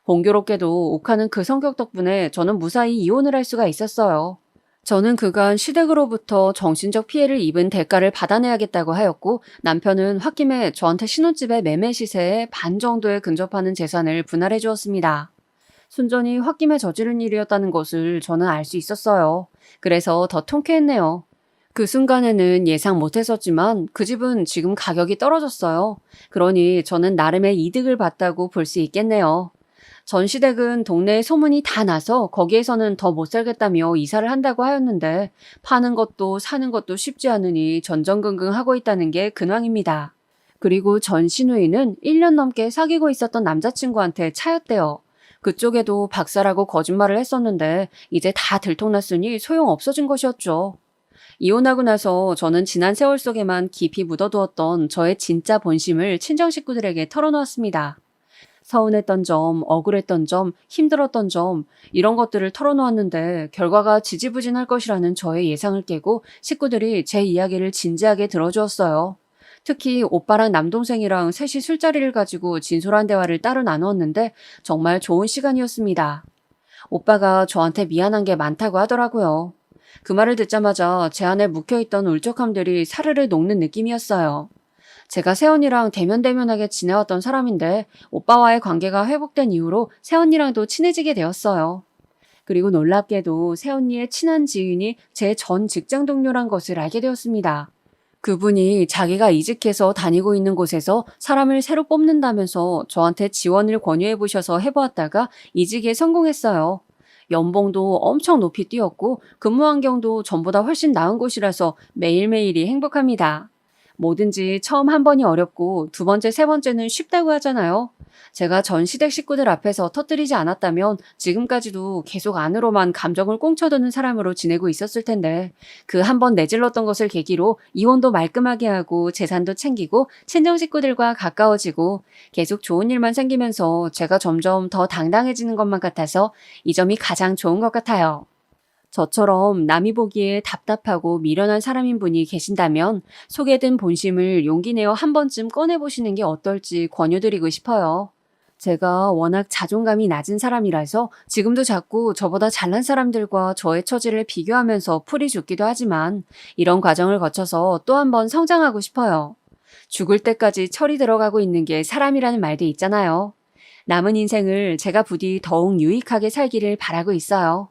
공교롭게도 욱하는 그 성격 덕분에 저는 무사히 이혼을 할 수가 있었어요. 저는 그간 시댁으로부터 정신적 피해를 입은 대가를 받아내야겠다고 하였고 남편은 홧김에 저한테 신혼집의 매매 시세의 반 정도에 근접하는 재산을 분할해 주었습니다. 순전히 홧김에 저지른 일이었다는 것을 저는 알 수 있었어요. 그래서 더 통쾌했네요. 그 순간에는 예상 못했었지만 그 집은 지금 가격이 떨어졌어요. 그러니 저는 나름의 이득을 봤다고 볼 수 있겠네요. 전 시댁은 동네에 소문이 다 나서 거기에서는 더 못 살겠다며 이사를 한다고 하였는데 파는 것도 사는 것도 쉽지 않으니 전전긍긍하고 있다는 게 근황입니다. 그리고 전 시누이는 1년 넘게 사귀고 있었던 남자친구한테 차였대요. 그쪽에도 박사라고 거짓말을 했었는데 이제 다 들통났으니 소용없어진 것이었죠. 이혼하고 나서 저는 지난 세월 속에만 깊이 묻어두었던 저의 진짜 본심을 친정 식구들에게 털어놓았습니다. 서운했던 점, 억울했던 점, 힘들었던 점 이런 것들을 털어놓았는데 결과가 지지부진할 것이라는 저의 예상을 깨고 식구들이 제 이야기를 진지하게 들어주었어요. 특히 오빠랑 남동생이랑 셋이 술자리를 가지고 진솔한 대화를 따로 나누었는데 정말 좋은 시간이었습니다. 오빠가 저한테 미안한 게 많다고 하더라고요. 그 말을 듣자마자 제 안에 묵혀있던 울적함들이 사르르 녹는 느낌이었어요. 제가 새언니랑 대면대면하게 지내왔던 사람인데 오빠와의 관계가 회복된 이후로 새언니랑도 친해지게 되었어요. 그리고 놀랍게도 새언니의 친한 지인이 제 전 직장 동료란 것을 알게 되었습니다. 그분이 자기가 이직해서 다니고 있는 곳에서 사람을 새로 뽑는다면서 저한테 지원을 권유해 보셔서 해보았다가 이직에 성공했어요. 연봉도 엄청 높이 뛰었고 근무 환경도 전보다 훨씬 나은 곳이라서 매일매일이 행복합니다. 뭐든지 처음 한 번이 어렵고 두 번째, 세 번째는 쉽다고 하잖아요. 제가 전 시댁 식구들 앞에서 터뜨리지 않았다면 지금까지도 계속 안으로만 감정을 꽁쳐두는 사람으로 지내고 있었을 텐데 그 한 번 내질렀던 것을 계기로 이혼도 말끔하게 하고 재산도 챙기고 친정 식구들과 가까워지고 계속 좋은 일만 생기면서 제가 점점 더 당당해지는 것만 같아서 이 점이 가장 좋은 것 같아요. 저처럼 남이 보기에 답답하고 미련한 사람인 분이 계신다면 속에 든 본심을 용기 내어 한 번쯤 꺼내보시는 게 어떨지 권유드리고 싶어요. 제가 워낙 자존감이 낮은 사람이라서 지금도 자꾸 저보다 잘난 사람들과 저의 처지를 비교하면서 풀이 죽기도 하지만 이런 과정을 거쳐서 또 한 번 성장하고 싶어요. 죽을 때까지 철이 들어가고 있는 게 사람이라는 말도 있잖아요. 남은 인생을 제가 부디 더욱 유익하게 살기를 바라고 있어요.